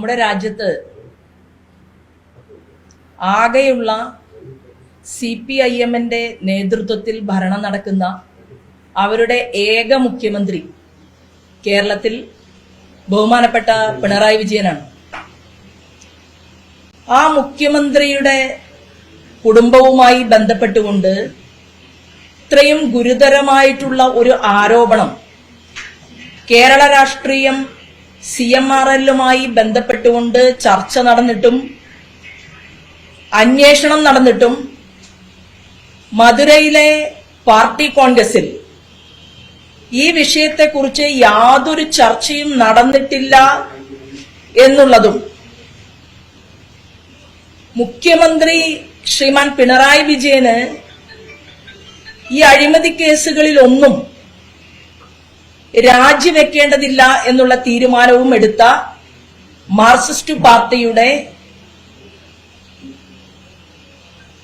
നമ്മുടെ രാജ്യത്ത് ആകെയുള്ള CPIMന്റെ നേതൃത്വത്തിൽ ഭരണം നടക്കുന്ന അവരുടെ ഏക മുഖ്യമന്ത്രി കേരളത്തിൽ ബഹുമാനപ്പെട്ട പിണറായി വിജയനാണ്. ആ മുഖ്യമന്ത്രിയുടെ കുടുംബവുമായി ബന്ധപ്പെട്ടുകൊണ്ട് ഇത്രയും ഗുരുതരമായിട്ടുള്ള ഒരു ആരോപണം കേരള രാഷ്ട്രീയം CMRLുമായി ബന്ധപ്പെട്ടുകൊണ്ട് ചർച്ച നടന്നിട്ടും അന്വേഷണം നടന്നിട്ടും മധുരയിലെ പാർട്ടി കോൺഗ്രസിൽ ഈ വിഷയത്തെക്കുറിച്ച് യാതൊരു ചർച്ചയും നടന്നിട്ടില്ല എന്നുള്ളതും മുഖ്യമന്ത്രി ശ്രീമാൻ പിണറായി വിജയന് ഈ അഴിമതി കേസുകളിലൊന്നും രാജിവെക്കേണ്ടതില്ല എന്നുള്ള തീരുമാനവും എടുത്ത മാർക്സിസ്റ്റ് പാർട്ടിയുടെ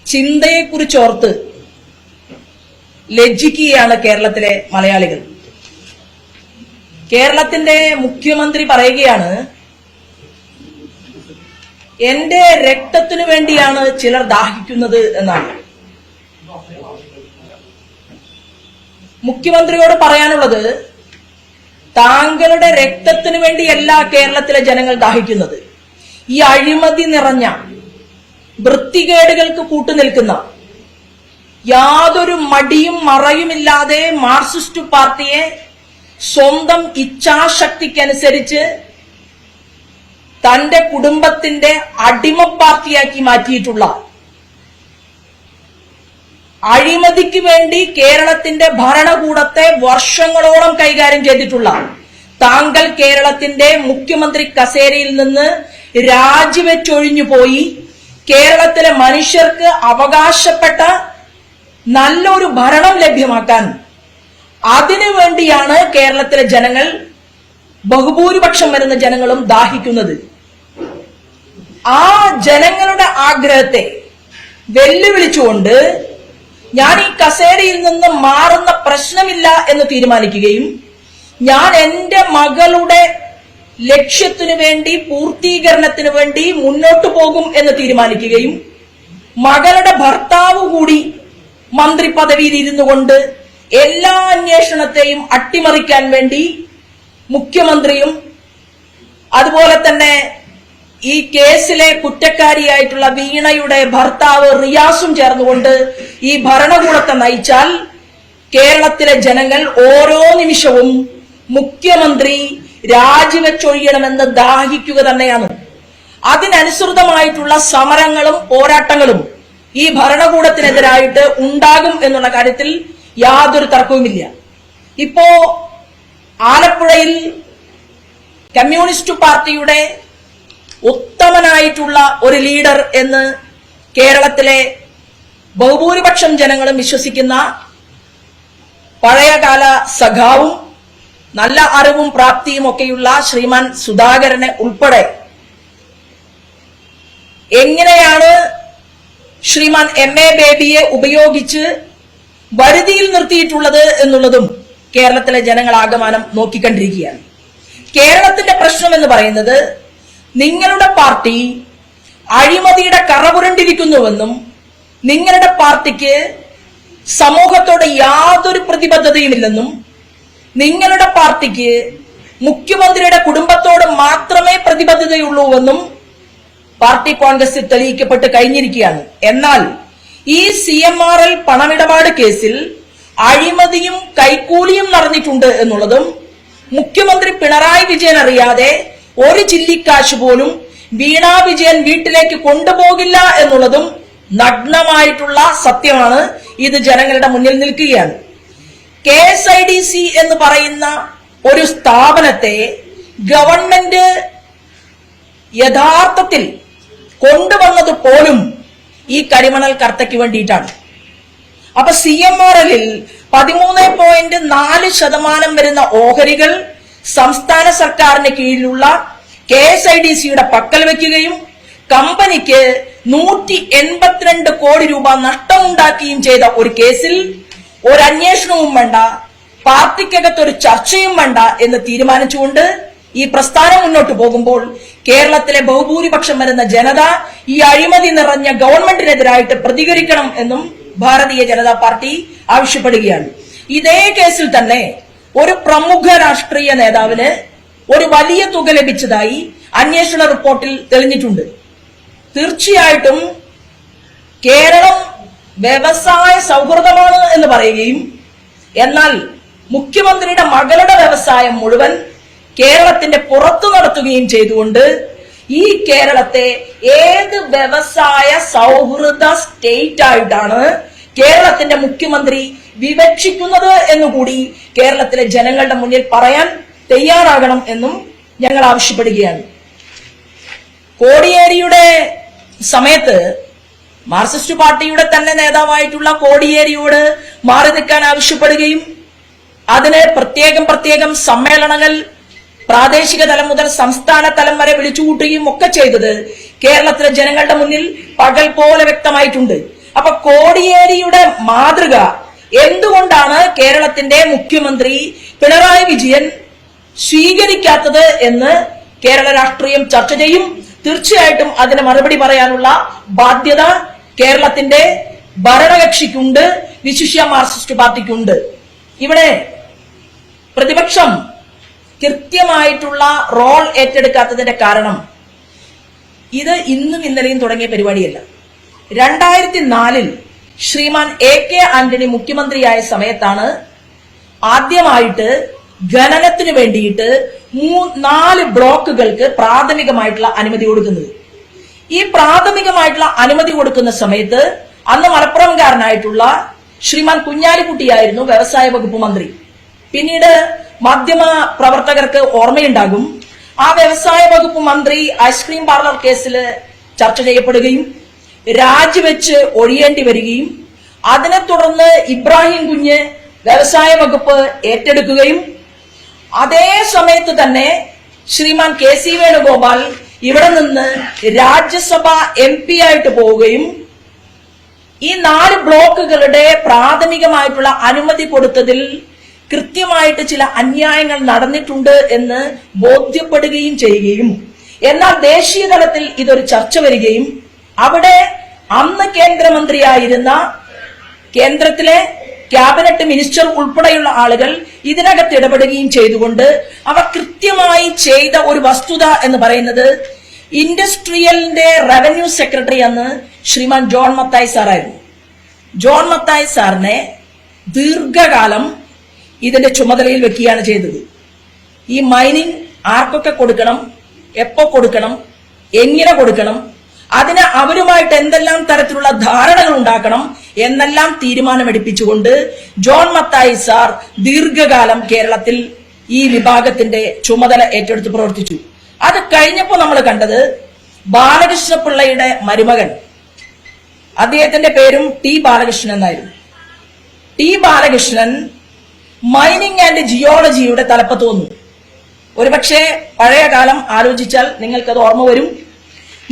ചിന്തയെക്കുറിച്ചോർത്ത് ലജ്ജിക്കുകയാണ് കേരളത്തിലെ മലയാളികൾ. കേരളത്തിന്റെ മുഖ്യമന്ത്രി പറയുകയാണ്, എന്റെ രക്തത്തിനു വേണ്ടിയാണ് ചിലർ ദാഹിക്കുന്നത് എന്നാണ്. മുഖ്യമന്ത്രിയോട് പറയാനുള്ളത്, താങ്കളുടെ രക്തത്തിനു വേണ്ടിയല്ല കേരളത്തിലെ ജനങ്ങൾ ദാഹിക്കുന്നത്. ഈ അഴിമതി നിറഞ്ഞ വൃത്തികേടുകൾക്ക് കൂട്ടുനിൽക്കുന്ന യാതൊരു മടിയും മറയുമില്ലാതെ മാർക്സിസ്റ്റ് പാർട്ടിയെ സ്വന്തം ഇച്ഛാശക്തിക്കനുസരിച്ച് തന്റെ കുടുംബത്തിന്റെ അടിമ പാർട്ടിയാക്കി മാറ്റിയിട്ടുള്ള, അഴിമതിക്ക് വേണ്ടി കേരളത്തിന്റെ ഭരണകൂടത്തെ വർഷങ്ങളോളം കൈകാര്യം ചെയ്തിട്ടുള്ള താങ്കൾ കേരളത്തിന്റെ മുഖ്യമന്ത്രി കസേരയിൽ നിന്ന് രാജിവെച്ചൊഴിഞ്ഞു പോയി കേരളത്തിലെ മനുഷ്യർക്ക് അവകാശപ്പെട്ട നല്ലൊരു ഭരണം ലഭ്യമാക്കാൻ, അതിനുവേണ്ടിയാണ് കേരളത്തിലെ ജനങ്ങൾ, ബഹുഭൂരിപക്ഷം വരുന്ന ജനങ്ങളും ദാഹിക്കുന്നത്. ആ ജനങ്ങളുടെ ആഗ്രഹത്തെ വെല്ലുവിളിച്ചുകൊണ്ട് ഞാൻ ഈ കസേരയിൽ നിന്ന് മാറുന്ന പ്രശ്നമില്ല എന്ന് തീരുമാനിക്കുകയും ഞാൻ എന്റെ മകളുടെ ലക്ഷ്യത്തിനു വേണ്ടി, പൂർത്തീകരണത്തിനു വേണ്ടി മുന്നോട്ടു പോകും എന്ന് തീരുമാനിക്കുകയും മകളുടെ ഭർത്താവ് കൂടി മന്ത്രി പദവിയിൽ ഇരുന്നു കൊണ്ട് എല്ലാ അന്വേഷണത്തെയും അട്ടിമറിക്കാൻ വേണ്ടി മുഖ്യമന്ത്രിയും അതുപോലെ തന്നെ ഈ കേസിലെ കുറ്റക്കാരിയായിട്ടുള്ള വീണയുടെ ഭർത്താവ് റിയാസും ചേർന്നുകൊണ്ട് ഈ ഭരണകൂടത്തെ നയിച്ചാൽ കേരളത്തിലെ ജനങ്ങൾ ഓരോ നിമിഷവും മുഖ്യമന്ത്രി രാജിവെച്ചൊഴിയണമെന്ന് ദാഹിക്കുക തന്നെയാണ്. അതിനനുസൃതമായിട്ടുള്ള സമരങ്ങളും പോരാട്ടങ്ങളും ഈ ഭരണകൂടത്തിനെതിരായിട്ട് ഉണ്ടാകും എന്നുള്ള കാര്യത്തിൽ യാതൊരു തർക്കവുമില്ല. ഇപ്പോ ആലപ്പുഴയിൽ കമ്മ്യൂണിസ്റ്റ് പാർട്ടിയുടെ ഉത്തമനായിട്ടുള്ള ഒരു ലീഡർ എന്ന് കേരളത്തിലെ ബഹുഭൂരിപക്ഷം ജനങ്ങളും വിശ്വസിക്കുന്ന പഴയകാല സഖാവും നല്ല അറിവും പ്രാപ്തിയും ഒക്കെയുള്ള ശ്രീമാൻ സുധാകരനെ ഉൾപ്പെടെ എങ്ങനെയാണ് ശ്രീമാൻ MA ബേബിയെ ഉപയോഗിച്ച് വരുതിയിൽ നിർത്തിയിട്ടുള്ളത് എന്നുള്ളതും കേരളത്തിലെ ജനങ്ങളാകമാനം നോക്കിക്കണ്ടിരിക്കുകയാണ്. കേരളത്തിന്റെ പ്രശ്നം എന്ന് പറയുന്നത്, നിങ്ങളുടെ പാർട്ടി അഴിമതിയുടെ കറപുരണ്ടിരിക്കുന്നുവെന്നും നിങ്ങളുടെ പാർട്ടിക്ക് സമൂഹത്തോട് യാതൊരു പ്രതിബദ്ധതയുമില്ലെന്നും നിങ്ങളുടെ പാർട്ടിക്ക് മുഖ്യമന്ത്രിയുടെ കുടുംബത്തോട് മാത്രമേ പ്രതിബദ്ധതയുള്ളൂവെന്നും പാർട്ടി കോൺഗ്രസിൽ തെളിയിക്കപ്പെട്ട് കഴിഞ്ഞിരിക്കുകയാണ്. എന്നാൽ ഈ CMRL പണമിടപാട് കേസിൽ അഴിമതിയും കൈക്കൂലിയും നടന്നിട്ടുണ്ട് എന്നുള്ളതും മുഖ്യമന്ത്രി പിണറായി വിജയൻ അറിയാതെ ഒരു ചില്ലിക്കാശ് പോലും വീണ വിജയൻ വീട്ടിലേക്ക് കൊണ്ടുപോകില്ല എന്നുള്ളതും നഗ്നമായിട്ടുള്ള സത്യമാണ്. ഇത് ജനങ്ങളുടെ മുന്നിൽ നിൽക്കുകയാണ്. KSIDC എന്ന് പറയുന്ന ഒരു സ്ഥാപനത്തെ ഗവൺമെന്റ് യഥാർത്ഥത്തിൽ കൊണ്ടുവന്നത് പോലും ഈ കരിമണൽ കർത്തയ്ക്ക് വേണ്ടിയിട്ടാണ്. അപ്പൊ CMRLൽ 13.4% വരുന്ന ഓഹരികൾ സംസ്ഥാന സർക്കാരിന് കീഴിലുള്ള KSIDCയുടെ പക്കൽ വെക്കുകയും കമ്പനിക്ക് 182 കോടി രൂപ നഷ്ടമുണ്ടാക്കുകയും ചെയ്ത ഒരു കേസിൽ ഒരു അന്വേഷണവും വേണ്ട, പാർട്ടിക്കകത്തൊരു ചർച്ചയും വേണ്ട എന്ന് തീരുമാനിച്ചുകൊണ്ട് ഈ പ്രസ്ഥാനം മുന്നോട്ട് പോകുമ്പോൾ കേരളത്തിലെ ബഹുഭൂരിപക്ഷം വരുന്ന ജനത ഈ അഴിമതി നിറഞ്ഞ ഗവൺമെന്റിനെതിരായിട്ട് പ്രതികരിക്കണം എന്നും ഭാരതീയ ജനതാ പാർട്ടി ആവശ്യപ്പെടുകയാണ്. ഇതേ കേസിൽ തന്നെ ഒരു പ്രമുഖ രാഷ്ട്രീയ നേതാവിന് ഒരു വലിയ തുക ലഭിച്ചതായി അന്വേഷണ റിപ്പോർട്ടിൽ തെളിഞ്ഞിട്ടുണ്ട്. തീർച്ചയായിട്ടും കേരളം വ്യവസായ സൗഹൃദമാണ് എന്ന് പറയുകയും എന്നാൽ മുഖ്യമന്ത്രിയുടെ മകളുടെ വ്യവസായം മുഴുവൻ കേരളത്തിന്റെ പുറത്തു നടത്തുകയും ചെയ്തുകൊണ്ട് ഈ കേരളത്തെ ഏത് വ്യവസായ സൗഹൃദ സ്റ്റേറ്റ് ആയിട്ടാണ് കേരളത്തിന്റെ മുഖ്യമന്ത്രി വിവക്ഷിക്കുന്നത് എന്നുകൂടി കേരളത്തിലെ ജനങ്ങളുടെ മുന്നിൽ പറയാൻ തയ്യാറാകണം എന്നും ഞങ്ങൾ ആവശ്യപ്പെടുകയാണ്. കോടിയേരിയുടെ സമയത്ത് മാർക്സിസ്റ്റ് പാർട്ടിയുടെ തന്നെ നേതാവായിട്ടുള്ള കോടിയേരിയോട് മാറി നിൽക്കാൻ ആവശ്യപ്പെടുകയും അതിന് പ്രത്യേകം സമ്മേളനങ്ങൾ പ്രാദേശിക തലം മുതൽ സംസ്ഥാന തലം വരെ വിളിച്ചുകൂട്ടുകയും ഒക്കെ ചെയ്തത് കേരളത്തിലെ ജനങ്ങളുടെ മുന്നിൽ പകൽ പോലെ വ്യക്തമായിട്ടുണ്ട്. അപ്പൊ കോടിയേരിയുടെ മാതൃക എന്തുകൊണ്ടാണ് കേരളത്തിന്റെ മുഖ്യമന്ത്രി പിണറായി വിജയൻ സ്വീകരിക്കാത്തത് എന്ന് കേരള രാഷ്ട്രീയം ചർച്ച ചെയ്യും. തീർച്ചയായിട്ടും അതിന് മറുപടി പറയാനുള്ള ബാധ്യത കേരളത്തിന്റെ ഭരണകക്ഷിക്കുണ്ട്, വിശിഷ്യ മാർക്സിസ്റ്റ് പാർട്ടിക്കുണ്ട്. ഇവിടെ പ്രതിപക്ഷം കൃത്യമായിട്ടുള്ള റോൾ ഏറ്റെടുക്കാത്തതിന്റെ കാരണം ഇത് ഇന്നും ഇന്നലെയും തുടങ്ങിയ പരിപാടിയല്ല. 2004 ശ്രീമാൻ AK ആന്റണി മുഖ്യമന്ത്രിയായ സമയത്താണ് ആദ്യമായിട്ട് ഖനനത്തിന് വേണ്ടിയിട്ട് 4 ബ്ലോക്കുകൾക്ക് പ്രാഥമികമായിട്ടുള്ള അനുമതി കൊടുക്കുന്നത്. ഈ പ്രാഥമികമായിട്ടുള്ള അനുമതി കൊടുക്കുന്ന സമയത്ത് അന്ന് മലപ്പുറംകാരനായിട്ടുള്ള ശ്രീമാൻ കുഞ്ഞാലിക്കുട്ടിയായിരുന്നു വ്യവസായ വകുപ്പ് മന്ത്രി. പിന്നീട് മാധ്യമ പ്രവർത്തകർക്ക് ഓർമ്മയുണ്ടാകും, ആ വ്യവസായ വകുപ്പ് മന്ത്രി ഐസ്ക്രീം പാർലർ കേസിൽ ചർച്ച ചെയ്യപ്പെടുകയും രാജിവെച്ച് ഒഴിയേണ്ടി വരികയും അതിനെ തുടർന്ന് ഇബ്രാഹിം കുഞ്ഞ് വ്യവസായ വകുപ്പ് ഏറ്റെടുക്കുകയും അതേ സമയത്ത് തന്നെ ശ്രീമാൻ KC വേണുഗോപാൽ ഇവിടെ നിന്ന് രാജ്യസഭ MP ആയിട്ട് പോവുകയും ഈ 4 ബ്ലോക്കുകളുടെ പ്രാഥമികമായിട്ടുള്ള അനുമതി കൊടുത്തതിൽ കൃത്യമായിട്ട് ചില അന്യായങ്ങൾ നടന്നിട്ടുണ്ട് എന്ന് ബോധ്യപ്പെടുകയും ചെയ്യുകയും എന്നാൽ ദേശീയ തലത്തിൽ ഇതൊരു ചർച്ച വരികയും അവിടെ അന്ന് കേന്ദ്രമന്ത്രിയായിരുന്ന കേന്ദ്രത്തിലെ ക്യാബിനറ്റ് മിനിസ്റ്റർ ഉൾപ്പെടെയുള്ള ആളുകൾ ഇതിനകത്ത് ഇടപെടുകയും ചെയ്തുകൊണ്ട് അവർ കൃത്യമായി ചെയ്ത ഒരു വസ്തുത എന്ന് പറയുന്നത് ഇൻഡസ്ട്രിയലിന്റെ റവന്യൂ സെക്രട്ടറി അന്ന് ശ്രീമാൻ ജോൺ മത്തായി സാറായിരുന്നു. ജോൺ മത്തായി സാറിനെ ദീർഘകാലം ഇതിന്റെ ചുമതലയിൽ വെക്കുകയാണ് ചെയ്തത്. ഈ മൈനിങ് ആർക്കൊക്കെ കൊടുക്കണം, എപ്പോ കൊടുക്കണം, എങ്ങനെ കൊടുക്കണം, അതിന് അവരുമായിട്ട് എന്തെല്ലാം തരത്തിലുള്ള ധാരണകൾ ഉണ്ടാക്കണം എന്നെല്ലാം തീരുമാനമെടുപ്പിച്ചുകൊണ്ട് ജോൺ മത്തായി സാർ ദീർഘകാലം കേരളത്തിൽ ഈ വിഭാഗത്തിന്റെ ചുമതല ഏറ്റെടുത്ത് പ്രവർത്തിച്ചു. അത് കഴിഞ്ഞപ്പോൾ നമ്മൾ കണ്ടത് ബാലകൃഷ്ണപിള്ളയുടെ മരുമകൻ, അദ്ദേഹത്തിന്റെ പേരും T ബാലകൃഷ്ണൻ എന്നായിരുന്നു. T ബാലകൃഷ്ണൻ മൈനിങ് ആൻഡ് ജിയോളജിയുടെ തലപ്പത്ത് വന്നു. ഒരുപക്ഷെ പഴയ കാലം ആലോചിച്ചാൽ നിങ്ങൾക്കത് ഓർമ്മ വരും.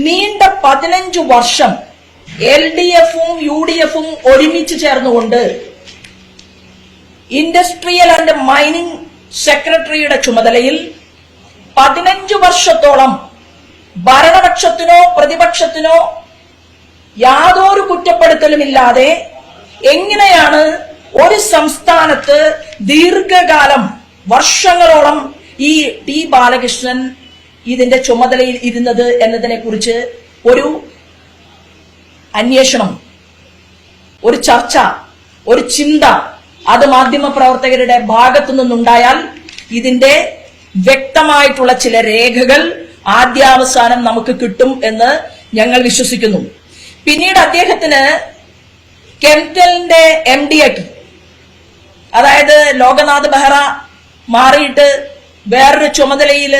നീണ്ട 15 വർഷം LDF-ഉം UDF-ഉം ഒരുമിച്ച് ചേർന്നുകൊണ്ട് ഇൻഡസ്ട്രിയൽ ആൻഡ് മൈനിങ് സെക്രട്ടറിയുടെ ചുമതലയിൽ 15 വർഷത്തോളം ഭരണപക്ഷത്തിനോ പ്രതിപക്ഷത്തിനോ യാതൊരു കുറ്റപ്പെടുത്തലുമില്ലാതെ എങ്ങനെയാണ് ഒരു സംസ്ഥാനത്ത് ദീർഘകാലം വർഷങ്ങളോളം ഈ T ബാലകൃഷ്ണൻ ഇതിന്റെ ചുമതലയിൽ ഇരുന്നത് എന്നതിനെ കുറിച്ച് ഒരു അന്വേഷണം, ഒരു ചർച്ച, ഒരു ചിന്ത അത് മാധ്യമപ്രവർത്തകരുടെ ഭാഗത്തു നിന്നുണ്ടായാൽ ഇതിന്റെ വ്യക്തമായിട്ടുള്ള ചില രേഖകൾ ആദ്യാവസാനം നമുക്ക് കിട്ടും എന്ന് ഞങ്ങൾ വിശ്വസിക്കുന്നു. പിന്നീട് അദ്ദേഹത്തിന് കെമിക്കലിന്റെ MD ആക്കി, അതായത് ലോകനാഥ് ബെഹ്റ മാറിയിട്ട് വേറൊരു ചുമതലയിൽ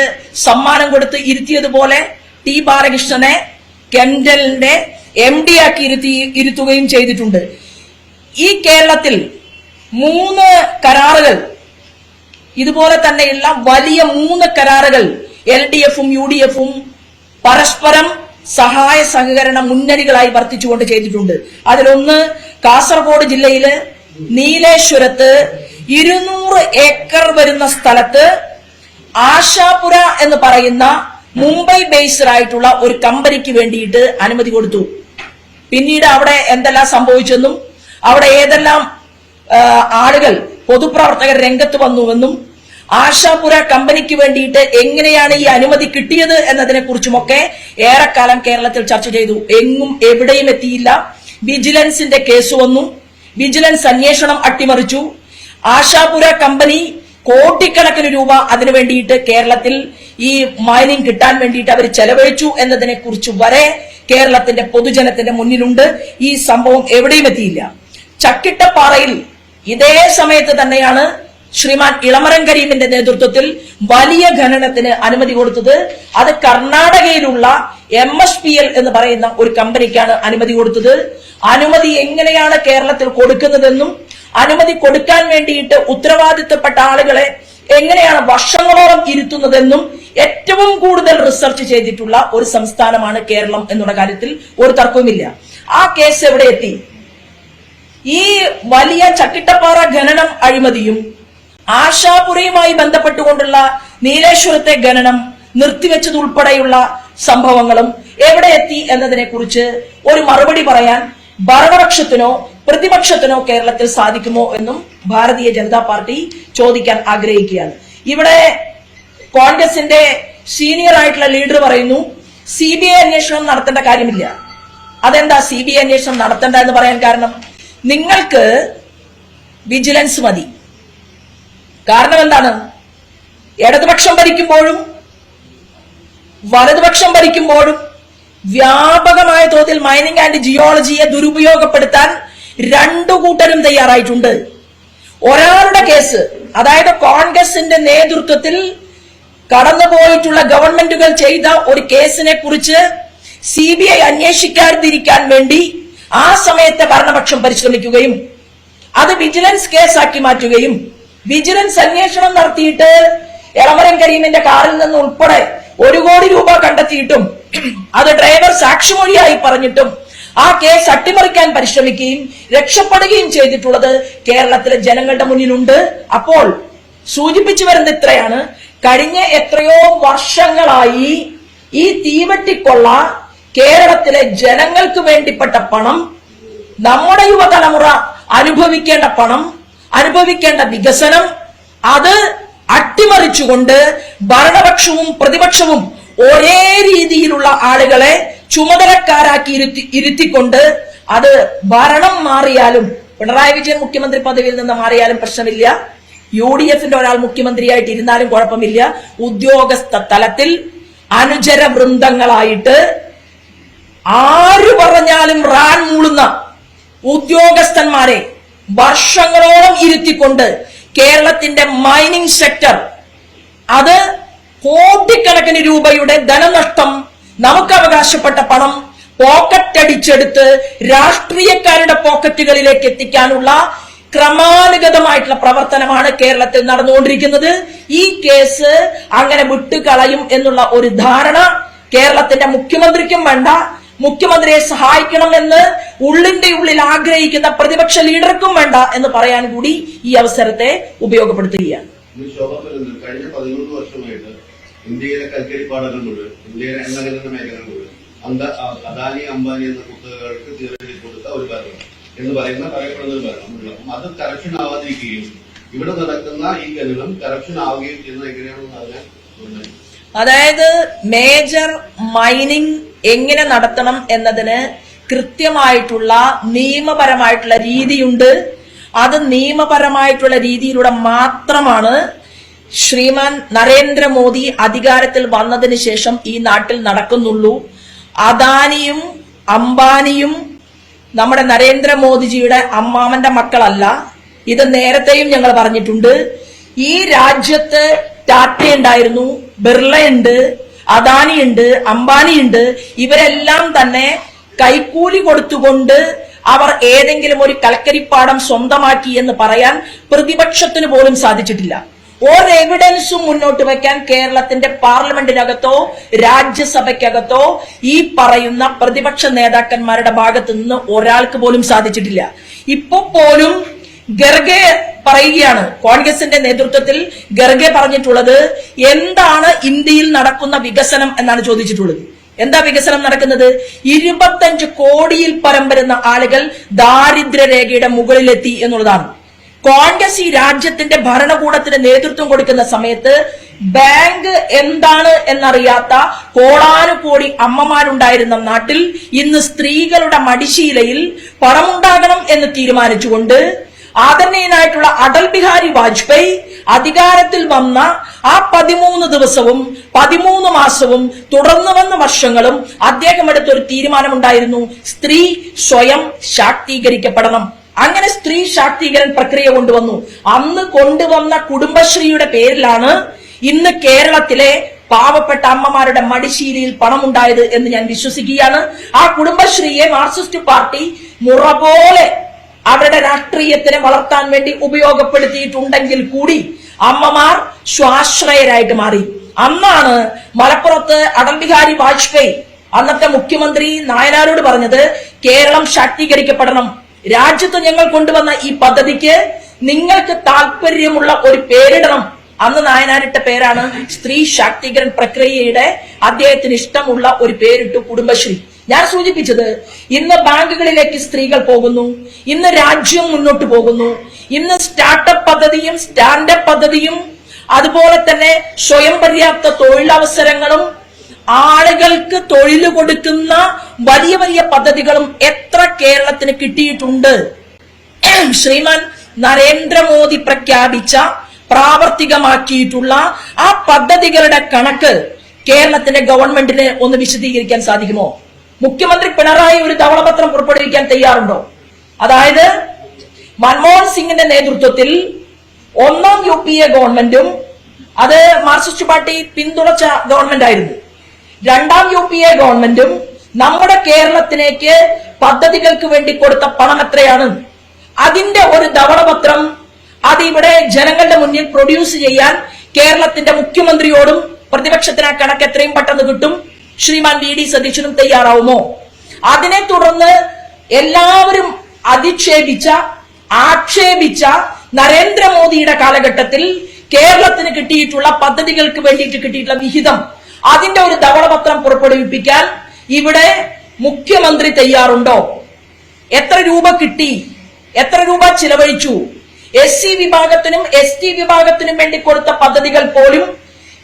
സമ്മാനം കൊടുത്ത് ഇരുത്തിയതുപോലെ T ബാലകൃഷ്ണനെ കെമിക്കലിന്റെ MD ആക്കി ഇരുത്തുകയും ചെയ്തിട്ടുണ്ട്. ഈ കേരളത്തിൽ 3 കരാറുകൾ, ഇതുപോലെ തന്നെയുള്ള വലിയ 3 കരാറുകൾ LDF-ഉം UDF-ഉം പരസ്പരം സഹായ സഹകരണ മുന്നണികളായി വർത്തിച്ചുകൊണ്ട് ചെയ്തിട്ടുണ്ട്. അതിലൊന്ന് കാസർഗോഡ് ജില്ലയില് നീലേശ്വരത്ത് 200 ഏക്കർ വരുന്ന സ്ഥലത്ത് ആശാപുര എന്ന് പറയുന്ന മുംബൈ ബേസ്ഡ് ആയിട്ടുള്ള ഒരു കമ്പനിക്ക് വേണ്ടിയിട്ട് അനുമതി കൊടുത്തു. പിന്നീട് അവിടെ എന്തെല്ലാം സംഭവിച്ചെന്നും അവിടെ ഏതെല്ലാം ആളുകൾ പൊതുപ്രവർത്തകർ രംഗത്ത് വന്നുവെന്നും ആശാപുര കമ്പനിക്ക് വേണ്ടിയിട്ട് എങ്ങനെയാണ് ഈ അനുമതി കിട്ടിയത് എന്നതിനെ കുറിച്ചുമൊക്കെ ഏറെക്കാലം കേരളത്തിൽ ചർച്ച ചെയ്തു. എങ്ങും എവിടെയും എത്തിയില്ല. വിജിലൻസിന്റെ കേസ് വന്നു. വിജിലൻസ് അന്വേഷണം അട്ടിമറിച്ചു. ആശാപുര കമ്പനി കോടിക്കണക്കിന് രൂപ അതിനു വേണ്ടിയിട്ട് കേരളത്തിൽ ഈ മൈനിങ് കിട്ടാൻ വേണ്ടിയിട്ട് അവർ ചെലവഴിച്ചു എന്നതിനെ കുറിച്ച് വരെ കേരളത്തിന്റെ പൊതുജനത്തിന്റെ മുന്നിലുണ്ട്. ഈ സംഭവം എവിടെയും എത്തിയില്ല. ചക്കിട്ടപ്പാറയിൽ ഇതേ സമയത്ത് തന്നെയാണ് ശ്രീമാൻ ഇളമരം കരീമിന്റെ നേതൃത്വത്തിൽ വലിയ ഖനനത്തിന് അനുമതി കൊടുത്തത്. അത് കർണാടകയിലുള്ള MSPL എന്ന് പറയുന്ന ഒരു കമ്പനിക്കാണ് അനുമതി കൊടുത്തത്. അനുമതി എങ്ങനെയാണ് കേരളത്തിൽ കൊടുക്കുന്നതെന്നും അനുമതി കൊടുക്കാൻ വേണ്ടിയിട്ട് ഉത്തരവാദിത്തപ്പെട്ട ആളുകളെ എങ്ങനെയാണ് വർഷങ്ങളോളം ഇരുത്തുന്നതെന്നും ഏറ്റവും കൂടുതൽ റിസർച്ച് ചെയ്തിട്ടുള്ള ഒരു സംസ്ഥാനമാണ് കേരളം എന്നുള്ള കാര്യത്തിൽ ഒരു തർക്കവുമില്ല. ആ കേസ് എവിടെ എത്തി? ഈ വലിയ ചക്കിട്ടപ്പാറ ഖനനം അഴിമതിയും ആശാപുരയുമായി ബന്ധപ്പെട്ടുകൊണ്ടുള്ള നീലേശ്വരത്തെ ഖനനം നിർത്തിവെച്ചതുൾപ്പെടെയുള്ള സംഭവങ്ങളും എവിടെ എത്തി എന്നതിനെ കുറിച്ച് ഒരു മറുപടി പറയാൻ ഭരണപക്ഷത്തിനോ പ്രതിപക്ഷത്തിനോ കേരളത്തിൽ സാധിക്കുമോ എന്നും ഭാരതീയ ജനതാ പാർട്ടി ചോദിക്കാൻ ആഗ്രഹിക്കുകയാണ്. ഇവിടെ കോൺഗ്രസിന്റെ സീനിയർ ആയിട്ടുള്ള ലീഡർ പറയുന്നു CBI അന്വേഷണം നടത്തേണ്ട കാര്യമില്ല. അതെന്താ CBI അന്വേഷണം നടത്തേണ്ട എന്ന് പറയാൻ കാരണം? നിങ്ങൾക്ക് വിജിലൻസ് മതി. കാരണം എന്താണ്? ഇടതുപക്ഷം ഭരിക്കുമ്പോഴും വലതുപക്ഷം ഭരിക്കുമ്പോഴും വ്യാപകമായ തോതിൽ മൈനിങ് ആൻഡ് ജിയോളജിയെ ദുരുപയോഗപ്പെടുത്താൻ രണ്ടു കൂട്ടരും തയ്യാറായിട്ടുണ്ട്. ഒരാളുടെ കേസ്, അതായത് കോൺഗ്രസിന്റെ നേതൃത്വത്തിൽ കടന്നുപോയിട്ടുള്ള ഗവൺമെന്റുകൾ ചെയ്ത ഒരു കേസിനെ കുറിച്ച് CBI അന്വേഷിക്കാതിരിക്കാൻ വേണ്ടി ആ സമയത്തെ ഭരണപക്ഷം പരിശ്രമിക്കുകയും അത് വിജിലൻസ് കേസാക്കി മാറ്റുകയും വിജിലൻസ് അന്വേഷണം നടത്തിയിട്ട് ഇളമരം കരീമിന്റെ കാറിൽ നിന്ന് ഉൾപ്പെടെ 1 കോടി രൂപ കണ്ടെത്തിയിട്ടും അത് ഡ്രൈവർ സാക്ഷിമൊഴിയായി പറഞ്ഞിട്ടും ആ കേസ് അട്ടിമറിക്കാൻ പരിശ്രമിക്കുകയും രക്ഷപ്പെടുകയും ചെയ്തിട്ടുള്ളത് കേരളത്തിലെ ജനങ്ങളുടെ മുന്നിലുണ്ട്. അപ്പോൾ സൂചിപ്പിച്ചു വരുന്ന ഇത്രയാണ്, കഴിഞ്ഞ എത്രയോ വർഷങ്ങളായി ഈ തീവെട്ടിക്കൊള്ള കേരളത്തിലെ ജനങ്ങൾക്ക് വേണ്ടിപ്പെട്ട പണം, നമ്മുടെ യുവതലമുറ അനുഭവിക്കേണ്ട പണം, അനുഭവിക്കേണ്ട വികസനം, അത് അട്ടിമറിച്ചുകൊണ്ട് ഭരണപക്ഷവും പ്രതിപക്ഷവും ഒരേ രീതിയിലുള്ള ആളുകളെ ചുമതലക്കാരാക്കി ഇരുത്തിക്കൊണ്ട് അത് ഭരണം മാറിയാലും പിണറായി വിജയൻ മുഖ്യമന്ത്രി പദവിയിൽ നിന്ന് മാറിയാലും പ്രശ്നമില്ല, UDFന്റെ ഒരാൾ മുഖ്യമന്ത്രിയായിട്ട് ഇരുന്നാലും കുഴപ്പമില്ല, ഉദ്യോഗസ്ഥ തലത്തിൽ അനുചര വൃന്ദങ്ങളായിട്ട് ആര് പറഞ്ഞാലും റാൻ മൂളുന്ന ഉദ്യോഗസ്ഥന്മാരെ വർഷങ്ങളോളം ഇരുത്തിക്കൊണ്ട് കേരളത്തിന്റെ മൈനിങ് സെക്ടർ അത് കോടിക്കണക്കിന് രൂപയുടെ ധനനഷ്ടം, നമുക്ക് അവകാശപ്പെട്ട പണം പോക്കറ്റ് അടിച്ചെടുത്ത് രാഷ്ട്രീയക്കാരുടെ പോക്കറ്റുകളിലേക്ക് എത്തിക്കാനുള്ള ക്രമാനുഗതമായിട്ടുള്ള പ്രവർത്തനമാണ് കേരളത്തിൽ നടന്നുകൊണ്ടിരിക്കുന്നത്. ഈ കേസ് അങ്ങനെ വിട്ടുകളയും എന്നുള്ള ഒരു ധാരണ കേരളത്തിന്റെ മുഖ്യമന്ത്രിക്കും വേണ്ട, മുഖ്യമന്ത്രിയെ സഹായിക്കണമെന്ന് ഉള്ളിന്റെ ഉള്ളിൽ ആഗ്രഹിക്കുന്ന പ്രതിപക്ഷ ലീഡർക്കും വേണ്ട എന്ന് പറയാൻ കൂടി ഈ അവസരത്തെ ഉപയോഗപ്പെടുത്തുകയാണ്. കഴിഞ്ഞ 13 വർഷമായിട്ട് ഇന്ത്യയിലെ കൽക്കരിപ്പാടങ്ങൾ മുഴുവൻ, ഇന്ത്യയിലെ എണ്ണ മേഖലകൾ മുഴുവൻ അദാനി അംബാനി എന്ന കുത്തകകൾക്ക് തീരെഴുതി കൊടുത്ത ഒരു ഭരണം എന്ന് പറയപ്പെടുന്ന ഒരു ഭരണം. അത് കറപ്ഷൻ ആവാതിരിക്കുകയും ഇവിടെ നടക്കുന്ന ഈ ഖനനം കറപ്ഷൻ ആവുകയും ചെയ്യുന്നത് എങ്ങനെയാണെന്ന് അറിയാൻ. അതായത് മേജർ മൈനിങ് എങ്ങനെ നടത്തണം എന്നതിന് കൃത്യമായിട്ടുള്ള നിയമപരമായിട്ടുള്ള രീതിയുണ്ട്. അത് നിയമപരമായിട്ടുള്ള രീതിയിലൂടെ മാത്രമാണ് ശ്രീമാൻ നരേന്ദ്രമോദി അധികാരത്തിൽ വന്നതിന് ശേഷം ഈ നാട്ടിൽ നടക്കുന്നുള്ളൂ. അദാനിയും അംബാനിയും നമ്മുടെ നരേന്ദ്രമോദിജിയുടെ അമ്മാവന്റെ മക്കളല്ല. ഇത് നേരത്തെയും ഞങ്ങൾ പറഞ്ഞിട്ടുണ്ട്. ഈ രാജ്യത്ത് ടാറ്റ ഉണ്ടായിരുന്നു, ബിർളയുണ്ട്, അദാനിയുണ്ട്, അംബാനിയുണ്ട്. ഇവരെല്ലാം തന്നെ കൈക്കൂലി കൊടുത്തുകൊണ്ട് അവർ ഏതെങ്കിലും ഒരു കൽക്കരിപ്പാടം സ്വന്തമാക്കി എന്ന് പറയാൻ പ്രതിപക്ഷത്തിന് പോലും സാധിച്ചിട്ടില്ല. ഒരു എവിഡൻസും മുന്നോട്ട് വയ്ക്കാൻ കേരളത്തിന്റെ പാർലമെന്റിനകത്തോ രാജ്യസഭയ്ക്കകത്തോ ഈ പറയുന്ന പ്രതിപക്ഷ നേതാക്കന്മാരുടെ ഭാഗത്തു നിന്ന് ഒരാൾക്ക് പോലും സാധിച്ചിട്ടില്ല. ഇപ്പൊ പോലും ഖർഗെ പറയുകയാണ്, കോൺഗ്രസിന്റെ നേതൃത്വത്തിൽ ഖർഗെ പറഞ്ഞിട്ടുള്ളത് എന്താണ് ഇന്ത്യയിൽ നടക്കുന്ന വികസനം എന്നാണ് ചോദിച്ചിട്ടുള്ളത്. എന്താ വികസനം നടക്കുന്നത്? 25 കോടിയിൽ പരം വരുന്ന ആളുകൾ ദാരിദ്ര്യരേഖയുടെ മുകളിലെത്തി എന്നുള്ളതാണ്. കോൺഗ്രസ് ഈ രാജ്യത്തിന്റെ ഭരണകൂടത്തിന് നേതൃത്വം കൊടുക്കുന്ന സമയത്ത് ബാങ്ക് എന്താണ് എന്നറിയാത്ത കോടാനുകോടി അമ്മമാരുണ്ടായിരുന്ന നാട്ടിൽ ഇന്ന് സ്ത്രീകളുടെ മടിശീലയിൽ പണമുണ്ടാകണം എന്ന് തീരുമാനിച്ചുകൊണ്ട് ആദരണീയനായിട്ടുള്ള അടൽ ബിഹാരി വാജ്പേയി അധികാരത്തിൽ വന്ന ആ 13 ദിവസവും 13 മാസവും തുടർന്നു വന്ന വർഷങ്ങളും അദ്ദേഹം എടുത്തൊരു തീരുമാനമുണ്ടായിരുന്നു, സ്ത്രീ സ്വയം ശാക്തീകരിക്കപ്പെടണം. അങ്ങനെ സ്ത്രീ ശാക്തീകരണ പ്രക്രിയ കൊണ്ടുവന്നു. അന്ന് കൊണ്ടുവന്ന കുടുംബശ്രീയുടെ പേരിലാണ് ഇന്ന് കേരളത്തിലെ പാവപ്പെട്ട അമ്മമാരുടെ മടിശീലയിൽ പണമുണ്ടായത് എന്ന് ഞാൻ വിശ്വസിക്കുകയാണ്. ആ കുടുംബശ്രീയെ മാർക്സിസ്റ്റ് പാർട്ടി മുറ പോലെ അവരുടെ രാഷ്ട്രീയത്തിനെ വളർത്താൻ വേണ്ടി ഉപയോഗപ്പെടുത്തിയിട്ടുണ്ടെങ്കിൽ കൂടി അമ്മമാർ സ്വാശ്രയരായിട്ട് മാറി. അന്നാണ് മലപ്പുറത്ത് അടൽ ബിഹാരി വാജ്പേയി അന്നത്തെ മുഖ്യമന്ത്രി നായനാരോട് പറഞ്ഞത്, കേരളം ശാക്തീകരിക്കപ്പെടണം, രാജ്യത്ത് ഞങ്ങൾ കൊണ്ടുവന്ന ഈ പദ്ധതിക്ക് നിങ്ങൾക്ക് താല്പര്യമുള്ള ഒരു പേരിടണം. അന്ന് നായനാരിട്ട പേരാണ് സ്ത്രീ ശാക്തീകരണ പ്രക്രിയയുടെ അദ്ദേഹത്തിന് ഇഷ്ടമുള്ള ഒരു പേരിട്ടു, കുടുംബശ്രീ. ഞാൻ സൂചിപ്പിച്ചത്, ഇന്ന് ബാങ്കുകളിലേക്ക് സ്ത്രീകൾ പോകുന്നു, ഇന്ന് രാജ്യം മുന്നോട്ട് പോകുന്നു, ഇന്ന് സ്റ്റാർട്ടപ്പ് പദ്ധതിയും സ്റ്റാൻഡപ്പ് പദ്ധതിയും അതുപോലെ തന്നെ സ്വയം പര്യാപ്ത തൊഴിലവസരങ്ങളും ആളുകൾക്ക് തൊഴിൽ കൊടുക്കുന്ന വലിയ വലിയ പദ്ധതികളും എത്ര കേരളത്തിന് കിട്ടിയിട്ടുണ്ട്. ശ്രീമാൻ നരേന്ദ്രമോദി പ്രഖ്യാപിച്ച പ്രാവർത്തികമാക്കിയിട്ടുള്ള ആ പദ്ധതികളുടെ കണക്ക് കേരളത്തിന്റെ ഗവൺമെന്റിന് ഒന്ന് വിശദീകരിക്കാൻ സാധിക്കുമോ? മുഖ്യമന്ത്രി പിണറായി ഒരു ധവളപത്രം പുറപ്പെടുവിക്കാൻ തയ്യാറുണ്ടോ? അതായത് മൻമോഹൻ സിംഗിന്റെ നേതൃത്വത്തിൽ 1ാം UPA ഗവൺമെന്റും അത് മാർക്സിസ്റ്റ് പാർട്ടി പിന്തുണച്ച ഗവൺമെന്റ് ആയിരുന്നു. 2ാം UPA ഗവൺമെന്റും നമ്മുടെ കേരളത്തിലേക്ക് പദ്ധതികൾക്ക് വേണ്ടി കൊടുത്ത പണം എത്രയാണ്, അതിന്റെ ഒരു ധവളപത്രം അതിവിടെ ജനങ്ങളുടെ മുന്നിൽ പ്രൊഡ്യൂസ് ചെയ്യാൻ കേരളത്തിന്റെ മുഖ്യമന്ത്രിയോടും പ്രതിപക്ഷത്തിന് ആ കണക്ക് എത്രയും പെട്ടെന്ന് കിട്ടും ശ്രീമാൻ VD സതീശനും തയ്യാറാവുമോ? അതിനെ തുടർന്ന് എല്ലാവരും ആക്ഷേപിച്ച നരേന്ദ്രമോദിയുടെ കാലഘട്ടത്തിൽ കേരളത്തിന് കിട്ടിയിട്ടുള്ള പദ്ധതികൾക്ക് വേണ്ടിയിട്ട് കിട്ടിയിട്ടുള്ള വിഹിതം, അതിന്റെ ഒരു ധവളപത്രം പുറപ്പെടുവിപ്പിക്കാൻ ഇവിടെ മുഖ്യമന്ത്രി തയ്യാറുണ്ടോ? എത്ര രൂപ കിട്ടി, എത്ര രൂപ ചിലവഴിച്ചു? SC വിഭാഗത്തിനും ST വിഭാഗത്തിനും വേണ്ടി കൊടുത്ത പദ്ധതികൾ പോലും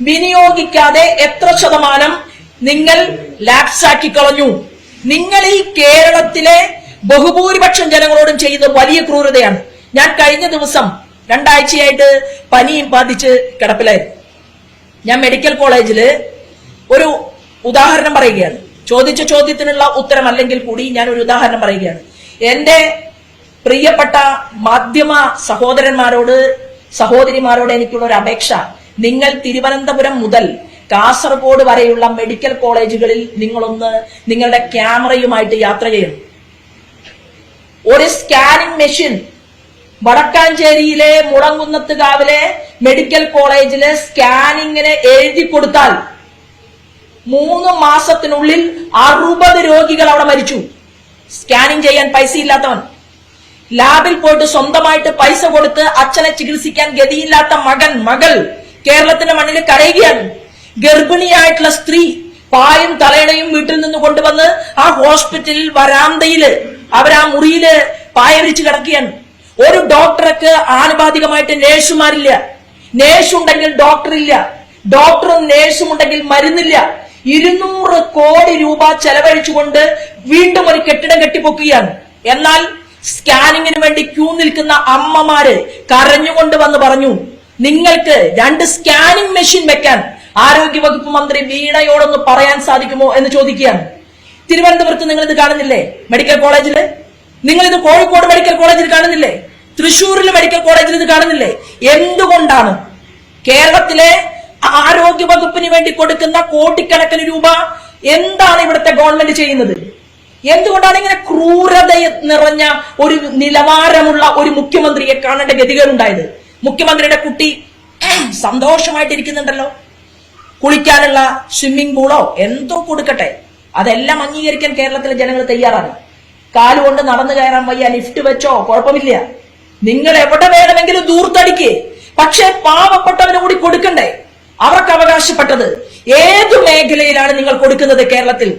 വിനിയോഗിക്കാതെ എത്ര ശതമാനം നിങ്ങൾ ലാപ്സാക്കി കളഞ്ഞു? നിങ്ങൾ ഈ കേരളത്തിലെ ബഹുഭൂരിപക്ഷം ജനങ്ങളോടും ചെയ്യുന്ന വലിയ ക്രൂരതയാണ്. ഞാൻ കഴിഞ്ഞ ദിവസം 2 ആഴ്ചയായിട്ട് പനിയും ബാധിച്ച് കിടപ്പിലായിരുന്നു. ഞാൻ മെഡിക്കൽ കോളേജില് ഒരു ഉദാഹരണം പറയുകയാണ്. ചോദിച്ച ചോദ്യത്തിനുള്ള ഉത്തരം അല്ലെങ്കിൽ കൂടി ഞാൻ ഒരു ഉദാഹരണം പറയുകയാണ്. എന്റെ പ്രിയപ്പെട്ട മാധ്യമ സഹോദരന്മാരോട് സഹോദരിമാരോട് എനിക്കുള്ള ഒരു അപേക്ഷ, നിങ്ങൾ തിരുവനന്തപുരം മുതൽ കാസർഗോഡ് വരെയുള്ള മെഡിക്കൽ കോളേജുകളിൽ നിങ്ങളൊന്ന് നിങ്ങളുടെ ക്യാമറയുമായിട്ട് യാത്ര ചെയ്യണം. ഒരു സ്കാനിംഗ് മെഷീൻ വടക്കാഞ്ചേരിയിലെ മുളങ്കുന്നത്തുകാവിലെ മെഡിക്കൽ കോളേജിലെ സ്കാനിങ്ങിന് എഴുതി കൊടുത്താൽ 3 മാസത്തിനുള്ളിൽ 60 രോഗികൾ അവിടെ മരിച്ചു. സ്കാനിംഗ് ചെയ്യാൻ പൈസ ഇല്ലാത്തവൻ, ലാബിൽ പോയിട്ട് സ്വന്തമായിട്ട് പൈസ കൊടുത്ത് അച്ഛനെ ചികിത്സിക്കാൻ ഗതിയില്ലാത്ത മകൾ കേരളത്തിന്റെ മണ്ണിൽ കരയുകയാണ്. ഗർഭിണിയായിട്ടുള്ള സ്ത്രീ പായും തലയണയും വീട്ടിൽ നിന്ന് കൊണ്ടുവന്ന് ആ ഹോസ്പിറ്റലിൽ വരാന്തയില് അവരാ മുറിയില് പായ വിരിച്ച് കിടക്കുകയാണ്. ഒരു ഡോക്ടർക്ക് ആനുപാതികമായിട്ട് നേഴ്സുമാരില്ല, നേഴ്സുണ്ടെങ്കിൽ ഡോക്ടറില്ല, ഡോക്ടറും നേഴ്സും ഉണ്ടെങ്കിൽ മരുന്നില്ല. 200 കോടി രൂപ ചെലവഴിച്ചുകൊണ്ട് വീണ്ടും ഒരു കെട്ടിടം കെട്ടിപ്പൊക്കുകയാണ്. എന്നാൽ സ്കാനിങ്ങിന് വേണ്ടി ക്യൂ നിൽക്കുന്ന അമ്മമാര് കരഞ്ഞുകൊണ്ട് വന്ന് പറഞ്ഞു, നിങ്ങൾക്ക് 2 സ്കാനിംഗ് മെഷീൻ വെക്കാൻ ആരോഗ്യവകുപ്പ് മന്ത്രി വീണയോടൊന്ന് പറയാൻ സാധിക്കുമോ എന്ന് ചോദിക്കുകയാണ്. തിരുവനന്തപുരത്ത് നിങ്ങൾ ഇത് കാണുന്നില്ലേ? മെഡിക്കൽ കോളേജില് നിങ്ങൾ ഇത് കോഴിക്കോട് മെഡിക്കൽ കോളേജിൽ കാണുന്നില്ലേ? തൃശ്ശൂരിലെ മെഡിക്കൽ കോളേജിൽ ഇത് കാണുന്നില്ലേ? എന്തുകൊണ്ടാണ് കേരളത്തിലെ ആരോഗ്യവകുപ്പിന് വേണ്ടി കൊടുക്കുന്ന കോടിക്കണക്കിന് രൂപ എന്താണ് ഇവിടുത്തെ ഗവൺമെന്റ് ചെയ്യുന്നത്? എന്തുകൊണ്ടാണ് ഇങ്ങനെ ക്രൂരത നിറഞ്ഞ ഒരു നിലവാരമുള്ള ഒരു മുഖ്യമന്ത്രിയെ കാണേണ്ട ഗതികേടുണ്ടായത്? മുഖ്യമന്ത്രിയുടെ കുട്ടി സന്തോഷമായിട്ടിരിക്കുന്നുണ്ടല്ലോ, കുളിക്കാനുള്ള സ്വിമ്മിംഗ് പൂളോ എന്തോ കൊടുക്കട്ടെ, അതെല്ലാം അംഗീകരിക്കാൻ കേരളത്തിലെ ജനങ്ങൾ തയ്യാറാണ്. കാലുകൊണ്ട് നടന്നു കയറാൻ വയ്യ, ലിഫ്റ്റ് വെച്ചോ കുഴപ്പമില്ല. നിങ്ങൾ എവിടെ വേണമെങ്കിലും ദൂർത്തടിക്ക്, പക്ഷെ പാവപ്പെട്ടവന് കൂടി കൊടുക്കണ്ടേ? അവർക്ക് അവകാശപ്പെട്ടത് ഏതു മേഖലയിലാണ് നിങ്ങൾ കൊടുക്കുന്നത്? കേരളത്തിൽ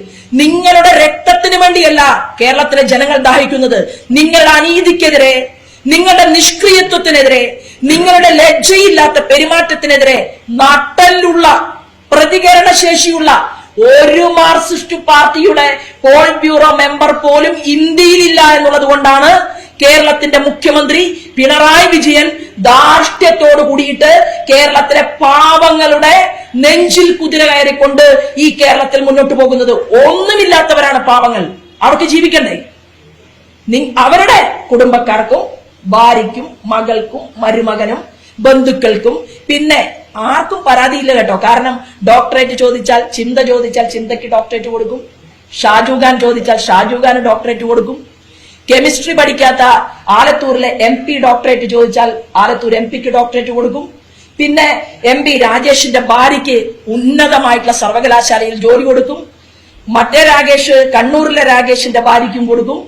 നിങ്ങളുടെ രക്തത്തിന് വേണ്ടിയല്ല കേരളത്തിലെ ജനങ്ങൾ ദാഹിക്കുന്നത്. നിങ്ങളുടെ അനീതിക്കെതിരെ, നിങ്ങളുടെ നിഷ്ക്രിയത്വത്തിനെതിരെ, നിങ്ങളുടെ ലജ്ജയില്ലാത്ത പെരുമാറ്റത്തിനെതിരെ നട്ടലുള്ള പ്രതികരണശേഷിയുള്ള ഒരു മാർക്സിസ്റ്റ് പാർട്ടിയുടെ പോളിറ്റ് ബ്യൂറോ മെമ്പർ പോലും ഇന്ത്യയിലില്ല എന്നുള്ളത് കൊണ്ടാണ് കേരളത്തിന്റെ മുഖ്യമന്ത്രി പിണറായി വിജയൻ ധാർഷ്ട്യത്തോട് കൂടിയിട്ട് കേരളത്തിലെ പാവങ്ങളുടെ നെഞ്ചിൽ കുതിര കയറിക്കൊണ്ട് ഈ കേരളത്തിൽ മുന്നോട്ട് പോകുന്നത്. ഒന്നുമില്ലാത്തവരാണ് പാവങ്ങൾ, അവർക്ക് ജീവിക്കണ്ടേ? അവരുടെ കുടുംബക്കാർക്കും ഭാര്യയ്ക്കും മകൾക്കും മരുമകനും ബന്ധുക്കൾക്കും പിന്നെ ആർക്കും പരാതിയില്ല കേട്ടോ. കാരണം ഡോക്ടറേറ്റ് ചോദിച്ചാൽ ചിന്തയ്ക്ക് ഡോക്ടറേറ്റ് കൊടുക്കും, ഷാജുഖാൻ ചോദിച്ചാൽ ഷാജുഖാന് ഡോക്ടറേറ്റ് കൊടുക്കും. കെമിസ്ട്രി പഠിക്കാത്ത ആലത്തൂരിലെ MP ഡോക്ടറേറ്റ് ചോദിച്ചാൽ ആലത്തൂർ MPക്ക് ഡോക്ടറേറ്റ് കൊടുക്കും. പിന്നെ MP രാജേഷിന്റെ ഭാര്യയ്ക്ക് ഉന്നതമായിട്ടുള്ള സർവകലാശാലയിൽ ജോലി കൊടുക്കും. മറ്റേ രാകേഷ്, കണ്ണൂരിലെ രാകേഷിന്റെ ഭാര്യയ്ക്കും കൊടുക്കും.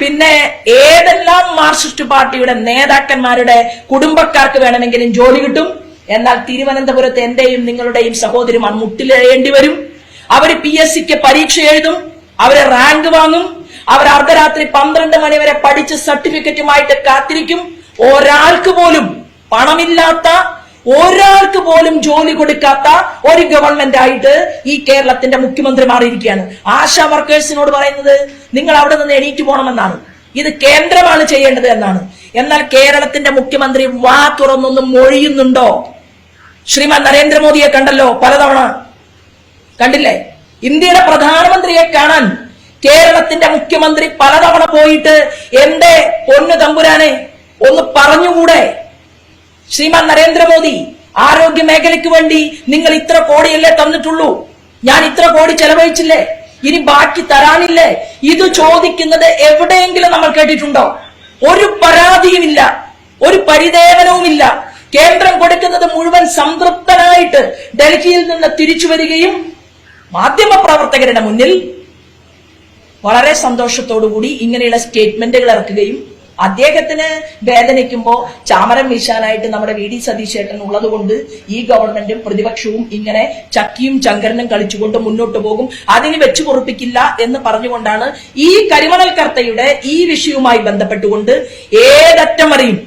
പിന്നെ ഏതെല്ലാം മാർക്സിസ്റ്റ് പാർട്ടിയുടെ നേതാക്കന്മാരുടെ കുടുംബക്കാർക്ക് വേണമെങ്കിലും ജോലി കിട്ടും. എന്നാൽ തിരുവനന്തപുരത്ത് എന്റെയും നിങ്ങളുടെയും സഹോദരിമാർ മുട്ടിലേണ്ടി വരും. അവര് PSCക്ക് പരീക്ഷ എഴുതും, അവര് റാങ്ക് വാങ്ങും, അവർ അർദ്ധരാത്രി 12 മണി വരെ പഠിച്ച് സർട്ടിഫിക്കറ്റുമായിട്ട് കാത്തിരിക്കും. ഒരാൾക്ക് പോലും പണമില്ലാത്ത, ഒരാൾക്ക് പോലും ജോലി കൊടുക്കാത്ത ഒരു ഗവൺമെന്റ് ആയിട്ട് ഈ കേരളത്തിന്റെ മുഖ്യമന്ത്രി മാറിയിരിക്കുകയാണ്. ആശാ വർക്കേഴ്സിനോട് പറയുന്നത് നിങ്ങൾ അവിടെ നിന്ന് എണീറ്റ് പോകണമെന്നാണ്, ഇത് കേന്ദ്രമാണ് ചെയ്യേണ്ടത് എന്നാണ്. എന്നാൽ കേരളത്തിന്റെ മുഖ്യമന്ത്രി വാ തുറന്നൊന്നും മൊഴിയുന്നുണ്ടോ? ശ്രീമാൻ നരേന്ദ്രമോദിയെ കണ്ടല്ലോ, പലതവണ കണ്ടില്ലേ? ഇന്ത്യയുടെ പ്രധാനമന്ത്രിയെ കാണാൻ കേരളത്തിന്റെ മുഖ്യമന്ത്രി പലതവണ പോയിട്ട് എന്റെ പൊന്നു തമ്പുരാനെ ഒന്ന് പറഞ്ഞുകൂടെ? ശ്രീമാൻ നരേന്ദ്രമോദി, ആരോഗ്യ മേഖലയ്ക്ക് വേണ്ടി നിങ്ങൾ ഇത്ര കോടിയല്ലേ തന്നിട്ടുള്ളൂ, ഞാൻ ഇത്ര കോടി ചെലവഴിച്ചില്ലേ, ഇനി ബാക്കി തരാനില്ലേ? ഇത് ചോദിക്കുന്നത് എവിടെയെങ്കിലും നമ്മൾ കേട്ടിട്ടുണ്ടോ? ഒരു പരാതിയുമില്ല, ഒരു പരിദേവനവുമില്ല. കേന്ദ്രം കൊടുക്കുന്നത് മുഴുവൻ സംതൃപ്തനായിട്ട് ഡൽഹിയിൽ നിന്ന് തിരിച്ചു വരികയും മാധ്യമപ്രവർത്തകരുടെ മുന്നിൽ വളരെ സന്തോഷത്തോടുകൂടി ഇങ്ങനെയുള്ള സ്റ്റേറ്റ്മെന്റുകൾ ഇറക്കുകയും അദ്ദേഹത്തിന് വേദനിക്കുമ്പോ ചാമരം വീശാനായിട്ട് നമ്മുടെ VD സതീശേട്ടൻ ഉള്ളത് കൊണ്ട് ഈ ഗവൺമെന്റും പ്രതിപക്ഷവും ഇങ്ങനെ ചക്കിയും ചങ്കരനും കളിച്ചുകൊണ്ട് മുന്നോട്ട് പോകും, അതിന് വെച്ചു പൊറുപ്പിക്കില്ല എന്ന് പറഞ്ഞുകൊണ്ടാണ് ഈ കരിമണൽ കർത്തയുടെ ഈ വിഷയവുമായി ബന്ധപ്പെട്ടുകൊണ്ട് ഏതറ്റം വരെയും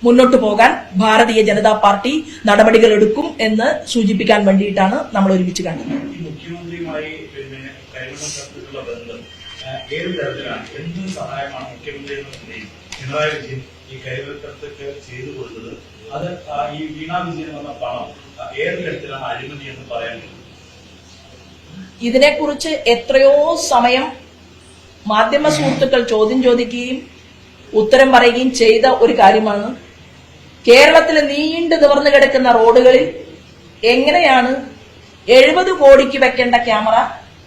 മുന്നോട്ട് പോകാൻ ഭാരതീയ ജനതാ പാർട്ടി നടപടികൾ എടുക്കും എന്ന് സൂചിപ്പിക്കാൻ വേണ്ടിയിട്ടാണ് നമ്മൾ ഒരുമിച്ച് കണ്ടത്. മുഖ്യമന്ത്രിയുമായി ഏത് തരത്തിലാണ്, എന്ത് സഹായമാണ് മുഖ്യമന്ത്രി എന്ന നിലയിൽ പിണറായി വിജയൻ ഈ കരിമണൽക്കടത്ത് ചെയ്തു കൊടുത്തത്? അത് ഈ വീണ വിജയൻ എന്ന പണം ഏത് തരത്തിലാണ് അഴിമതി എന്ന് പറയാൻ? ഇതിനെക്കുറിച്ച് എത്രയോ സമയം മാധ്യമ സുഹൃത്തുക്കൾ ചോദ്യം ചോദിക്കുകയും ഉത്തരം പറയുകയും ചെയ്ത ഒരു കാര്യമാണ്. കേരളത്തിലെ നീണ്ടു നിവർന്നു കിടക്കുന്ന റോഡുകളിൽ എങ്ങനെയാണ് 70 കോടിക്ക് വെക്കേണ്ട ക്യാമറ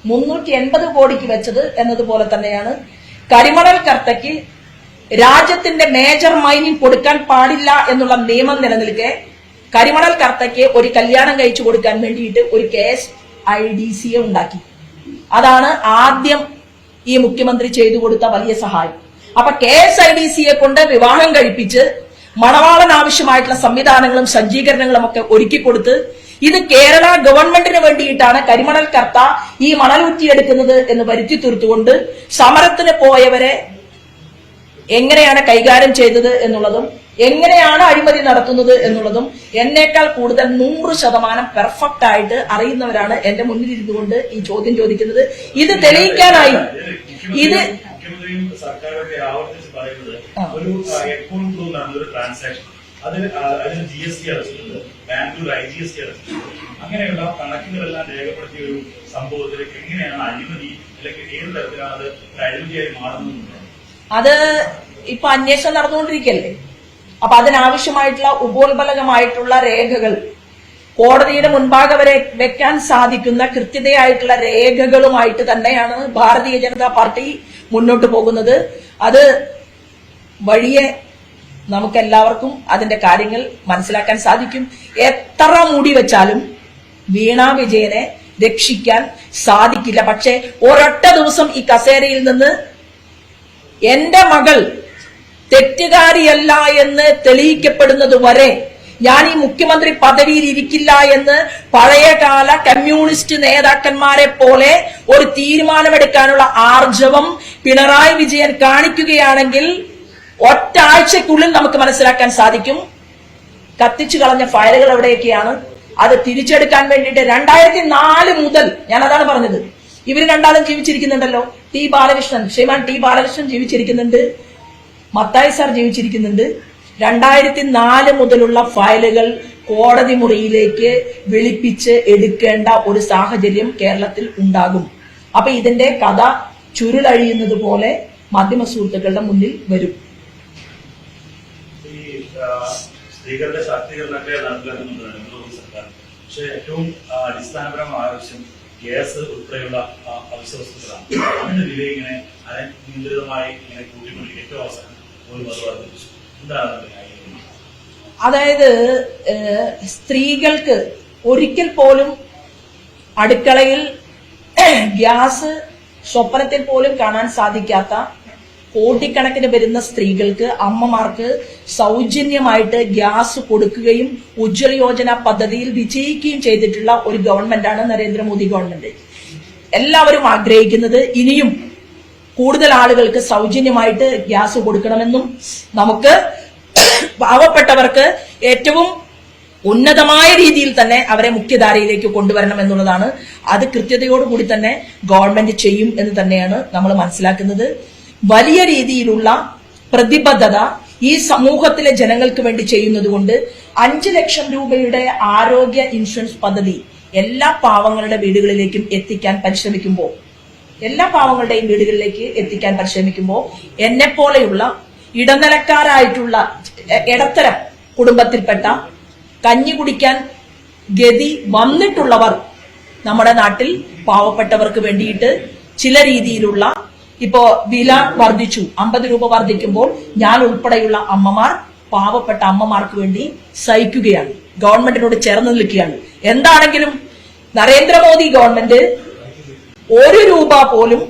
380 കോടിക്ക് വെച്ചത് എന്നതുപോലെ തന്നെയാണ് കരിമണൽ കർത്തയ്ക്ക് രാജ്യത്തിന്റെ മേജർ മൈനിങ് കൊടുക്കാൻ പാടില്ല എന്നുള്ള നിയമം നിലനിൽക്കെ കരിമണൽ കർത്തയ്ക്ക് ഒരു കല്യാണം കഴിച്ചു കൊടുക്കാൻ വേണ്ടിയിട്ട് ഒരു KSIDCയെ ഉണ്ടാക്കി. അതാണ് ആദ്യം ഈ മുഖ്യമന്ത്രി ചെയ്തു കൊടുത്ത വലിയ സഹായം. അപ്പൊ KSIDCയെ കൊണ്ട് വിവാഹം കഴിപ്പിച്ച് മണവാളൻ ആവശ്യമായിട്ടുള്ള സംവിധാനങ്ങളും സജ്ജീകരണങ്ങളും ഒക്കെ ഒരുക്കി കൊടുത്ത് ഇത് കേരള ഗവൺമെന്റിന് വേണ്ടിയിട്ടാണ് കരിമണൽ കർത്ത ഈ മണലൂറ്റിയെടുക്കുന്നത് എന്ന് വരുത്തി തീർത്തുകൊണ്ട് സമരത്തിന് പോയവരെ എങ്ങനെയാണ് കൈകാര്യം ചെയ്തത് എന്നുള്ളതും എങ്ങനെയാണ് അഴിമതി നടത്തുന്നത് എന്നുള്ളതും എന്നേക്കാൾ കൂടുതൽ 100% പെർഫെക്റ്റ് ആയിട്ട് അറിയുന്നവരാണ് എന്റെ മുന്നിൽ ഇരുന്നുകൊണ്ട് ഈ ചോദ്യം ചോദിക്കുന്നത്. ഇത് തെളിയിക്കാനായി ഇത് സർക്കാരൊക്കെ ആവർത്തിച്ച് പറയുന്നത് ഒരു അക്കൗണ്ട് നടന്നൊരു ട്രാൻസാക്ഷൻ അതിന് GST അടച്ചിട്ടുണ്ട്, ബാംഗ്ലൂർ IGST അടച്ചിട്ടുണ്ട്. അങ്ങനെയുള്ള കണക്കുകളെല്ലാം രേഖപ്പെടുത്തിയ ഒരു സംഭവത്തിലേക്ക് എങ്ങനെയാണ് അഴിമതി അല്ലെങ്കിൽ ഏത് തരത്തിലാണ് അത് അഴിമതിയായി മാറുന്നത്? അത് ഇപ്പൊ അന്വേഷണം നടന്നുകൊണ്ടിരിക്കല്ലേ. അപ്പൊ അതിനാവശ്യമായിട്ടുള്ള ഉപോത്ബലകമായിട്ടുള്ള രേഖകൾ കോടതിയുടെ മുൻപാകെ വരെ വെക്കാൻ സാധിക്കുന്ന കൃത്യതയായിട്ടുള്ള രേഖകളുമായിട്ട് തന്നെയാണ് ഭാരതീയ ജനതാ പാർട്ടി മുന്നോട്ട് പോകുന്നത്. അത് വഴിയെ നമുക്കെല്ലാവർക്കും അതിന്റെ കാര്യങ്ങൾ മനസ്സിലാക്കാൻ സാധിക്കും. എത്ര മൂടി വെച്ചാലും വീണ വിജയനെ രക്ഷിക്കാൻ സാധിക്കില്ല. പക്ഷെ ഒരൊറ്റ ദിവസം ഈ കസേരയിൽ നിന്ന് എന്റെ മകൾ തെറ്റുകാരിയല്ല എന്ന് തെളിയിക്കപ്പെടുന്നത് വരെ ഞാൻ ഈ മുഖ്യമന്ത്രി പദവിയിൽ ഇരിക്കില്ല എന്ന് പഴയകാല കമ്മ്യൂണിസ്റ്റ് നേതാക്കന്മാരെ പോലെ ഒരു തീരുമാനമെടുക്കാനുള്ള ആർജവം പിണറായി വിജയൻ കാണിക്കുകയാണെങ്കിൽ ഒറ്റ ആഴ്ചക്കുള്ളിൽ നമുക്ക് മനസ്സിലാക്കാൻ സാധിക്കും കത്തിച്ചു കളഞ്ഞ ഫയലുകൾ എവിടെയൊക്കെയാണ്. അത് തിരിച്ചെടുക്കാൻ വേണ്ടിയിട്ട് 2004 മുതൽ ഞാൻ അതാണ് പറഞ്ഞത്. ഇവര് രണ്ടാളും ജീവിച്ചിരിക്കുന്നുണ്ടല്ലോ. ശ്രീമാൻ ടി ബാലകൃഷ്ണൻ ജീവിച്ചിരിക്കുന്നുണ്ട്, മത്തായി സാർ ജീവിച്ചിരിക്കുന്നുണ്ട്. 2004 മുതലുള്ള ഫയലുകൾ കോടതി മുറിയിലേക്ക് വിളിപ്പിച്ച് എടുക്കേണ്ട ഒരു സാഹചര്യം കേരളത്തിൽ ഉണ്ടാകും. അപ്പൊ ഇതിന്റെ കഥ ചുരുളഴിയുന്നത് പോലെ മാധ്യമ സുഹൃത്തുക്കളുടെ മുന്നിൽ വരും. സ്ത്രീകളുടെ ശാക്തീകരണത്തെ നടപ്പിലാക്കുന്നുണ്ട് സർക്കാർ. പക്ഷെ ഏറ്റവും അടിസ്ഥാനപരമായ ആവശ്യം ഗ്യാസ് ഉൾപ്പെടെയുള്ള അവശ്യ വസ്തുക്കളാണ്. അതിന്റെ വില ഇങ്ങനെ നിയന്ത്രിതമായി ഇങ്ങനെ കൂട്ടിക്കൊണ്ടിരിക്കും. ഏറ്റവും അവസാനം പോലും അത് വർദ്ധിപ്പിച്ചു. എന്താണ്? അതായത് സ്ത്രീകൾക്ക് ഒരിക്കൽ പോലും അടുക്കളയിൽ ഗ്യാസ് സ്വപ്നത്തിൽ പോലും കാണാൻ സാധിക്കാത്ത കോടിക്കണക്കിന് വരുന്ന സ്ത്രീകൾക്ക്, അമ്മമാർക്ക് സൗജന്യമായിട്ട് ഗ്യാസ് കൊടുക്കുകയും ഉജ്ജ്വല യോജന പദ്ധതിയിൽ വിജയിക്കുകയും ചെയ്തിട്ടുള്ള ഒരു ഗവൺമെന്റാണ് നരേന്ദ്രമോദി ഗവൺമെന്റ്. എല്ലാവരും ആഗ്രഹിക്കുന്നത് ഇനിയും കൂടുതൽ ആളുകൾക്ക് സൗജന്യമായിട്ട് ഗ്യാസ് കൊടുക്കണമെന്നും നമുക്ക് പാവപ്പെട്ടവർക്ക് ഏറ്റവും ഉന്നതമായ രീതിയിൽ തന്നെ അവരെ മുഖ്യധാരയിലേക്ക് കൊണ്ടുവരണം എന്നുള്ളതാണ്. അത് കൃത്യതയോടുകൂടി തന്നെ ഗവൺമെന്റ് ചെയ്യും എന്ന് തന്നെയാണ് നമ്മൾ മനസ്സിലാക്കുന്നത്. വലിയ രീതിയിലുള്ള പ്രതിബദ്ധത ഈ സമൂഹത്തിലെ ജനങ്ങൾക്ക് വേണ്ടി ചെയ്യുന്നത് കൊണ്ട് 5 ലക്ഷം രൂപയുടെ ആരോഗ്യ ഇൻഷുറൻസ് പദ്ധതി എല്ലാ പാവങ്ങളുടെ വീടുകളിലേക്കും എത്തിക്കാൻ പരിശ്രമിക്കുമ്പോൾ, എന്നെ പോലെയുള്ള ഇടനിലക്കാരായിട്ടുള്ള ഇടത്തരം കുടുംബത്തിൽപ്പെട്ട കഞ്ഞി കുടിക്കാൻ ഗതി വന്നിട്ടുള്ളവർ നമ്മുടെ നാട്ടിൽ പാവപ്പെട്ടവർക്ക് വേണ്ടിയിട്ട് ചില രീതിയിലുള്ള, ഇപ്പോ വില വർദ്ധിച്ചു, 50 രൂപ വർദ്ധിക്കുമ്പോൾ ഞാൻ ഉൾപ്പെടെയുള്ള അമ്മമാർ, പാവപ്പെട്ട അമ്മമാർക്ക് വേണ്ടി സഹിക്കുകയാണ്, ഗവൺമെന്റിനോട് ചേർന്ന് നിൽക്കുകയാണ്. എന്താണെങ്കിലും നരേന്ദ്രമോദി ഗവൺമെന്റ് 1 രൂപ പോലും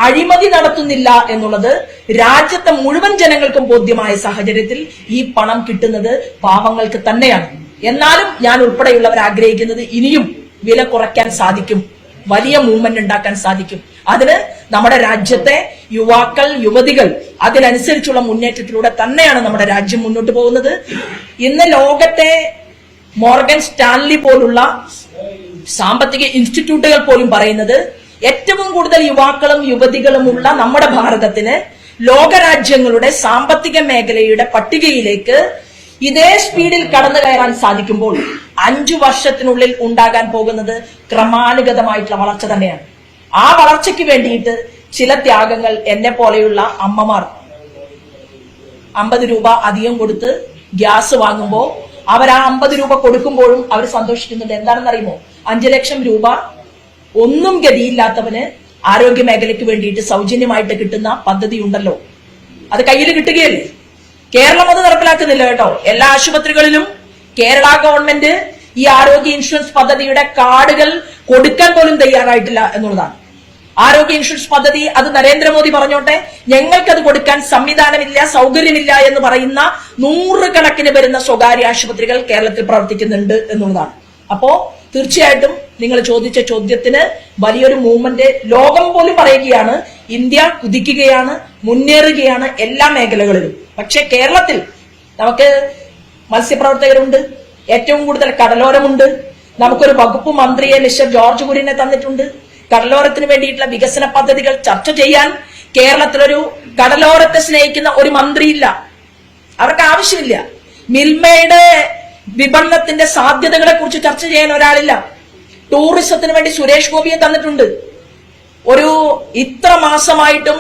അഴിമതി നടത്തുന്നില്ല എന്നുള്ളത് രാജ്യത്തെ മുഴുവൻ ജനങ്ങൾക്കും ബോധ്യമായ സാഹചര്യത്തിൽ ഈ പണം കിട്ടുന്നത് പാവങ്ങൾക്ക് തന്നെയാണ്. എന്നാലും ഞാൻ ഉൾപ്പെടെയുള്ളവർ ആഗ്രഹിക്കുന്നത് ഇനിയും വില കുറയ്ക്കാൻ സാധിക്കും, വലിയ മൂവ്മെന്റ് ഉണ്ടാക്കാൻ സാധിക്കും. അതിന് നമ്മുടെ രാജ്യത്തെ യുവാക്കൾ, യുവതികൾ അതിനനുസരിച്ചുള്ള മുന്നേറ്റത്തിലൂടെ തന്നെയാണ് നമ്മുടെ രാജ്യം മുന്നോട്ട് പോകുന്നത്. ഇന്ന് ലോകത്തെ മോർഗൻ സ്റ്റാൻലി പോലുള്ള സാമ്പത്തിക ഇൻസ്റ്റിറ്റ്യൂട്ടുകൾ പോലും പറയുന്നത് ഏറ്റവും കൂടുതൽ യുവാക്കളും യുവതികളുമുള്ള നമ്മുടെ ഭാരതത്തിന് ലോകരാജ്യങ്ങളുടെ സാമ്പത്തിക മേഖലയുടെ പട്ടികയിലേക്ക് ഇതേ സ്പീഡിൽ കടന്നു കയറാൻ സാധിക്കുമ്പോൾ 5 വർഷത്തിനുള്ളിൽ ഉണ്ടാകാൻ പോകുന്നത് ക്രമാനുഗതമായിട്ടുള്ള വളർച്ച തന്നെയാണ്. ആ വളർച്ചയ്ക്ക് വേണ്ടിയിട്ട് ചില ത്യാഗങ്ങൾ എന്നെ പോലെയുള്ള അമ്മമാർ 50 രൂപ അധികം കൊടുത്ത് ഗ്യാസ് വാങ്ങുമ്പോൾ അവർ ആ 50 രൂപ കൊടുക്കുമ്പോഴും അവർ സന്തോഷിക്കുന്നുണ്ട്. എന്താണെന്ന് അറിയുമോ? 5 ലക്ഷം രൂപ ഒന്നും ഗതിയില്ലാത്തവന് ആരോഗ്യ മേഖലയ്ക്ക് വേണ്ടിയിട്ട് സൗജന്യമായിട്ട് കിട്ടുന്ന പദ്ധതി ഉണ്ടല്ലോ, അത് കയ്യിൽ കിട്ടുകയല്ലേ. കേരളം അത് നടപ്പിലാക്കുന്നില്ല കേട്ടോ. എല്ലാ ആശുപത്രികളിലും കേരള ഗവൺമെന്റ് ഈ ആരോഗ്യ ഇൻഷുറൻസ് പദ്ധതിയുടെ കാർഡുകൾ കൊടുക്കാൻ പോലും തയ്യാറായിട്ടില്ല എന്നുള്ളതാണ്. ആരോഗ്യ ഇൻഷുറൻസ് പദ്ധതി അത് നരേന്ദ്രമോദി പറഞ്ഞോട്ടെ, ഞങ്ങൾക്കത് കൊടുക്കാൻ സംവിധാനമില്ല, സൗകര്യമില്ല എന്ന് പറയുന്ന 100 കണക്കിന് വരുന്ന സ്വകാര്യ ആശുപത്രികൾ കേരളത്തിൽ പ്രവർത്തിക്കുന്നുണ്ട് എന്നുള്ളതാണ്. അപ്പോ തീർച്ചയായിട്ടും നിങ്ങൾ ചോദിച്ച ചോദ്യത്തിന് വലിയൊരു മൂവ്മെന്റ് ലോകം പോലും പറയുകയാണ്. ഇന്ത്യ കുതിക്കുകയാണ്, മുന്നേറുകയാണ് എല്ലാ മേഖലകളിലും. പക്ഷെ കേരളത്തിൽ നമുക്ക് മത്സ്യപ്രവർത്തകരുണ്ട്, ഏറ്റവും കൂടുതൽ കടലോരമുണ്ട്. നമുക്കൊരു വകുപ്പ് മന്ത്രിയെ മിസ്റ്റർ ജോർജ് കുര്യനെ തന്നിട്ടുണ്ട്. കടലോരത്തിന് വേണ്ടിയിട്ടുള്ള വികസന പദ്ധതികൾ ചർച്ച ചെയ്യാൻ കേരളത്തിലൊരു കടലോരത്തെ സ്നേഹിക്കുന്ന ഒരു മന്ത്രിയില്ല, അവർക്ക് ആവശ്യമില്ല. മിൽമയുടെ വിപണനത്തിന്റെ സാധ്യതകളെ കുറിച്ച് ചർച്ച ചെയ്യാൻ ഒരാളില്ല. ടൂറിസത്തിന് വേണ്ടി സുരേഷ് ഗോപിയെ തന്നിട്ടുണ്ട്. ഇത്ര മാസമായിട്ടും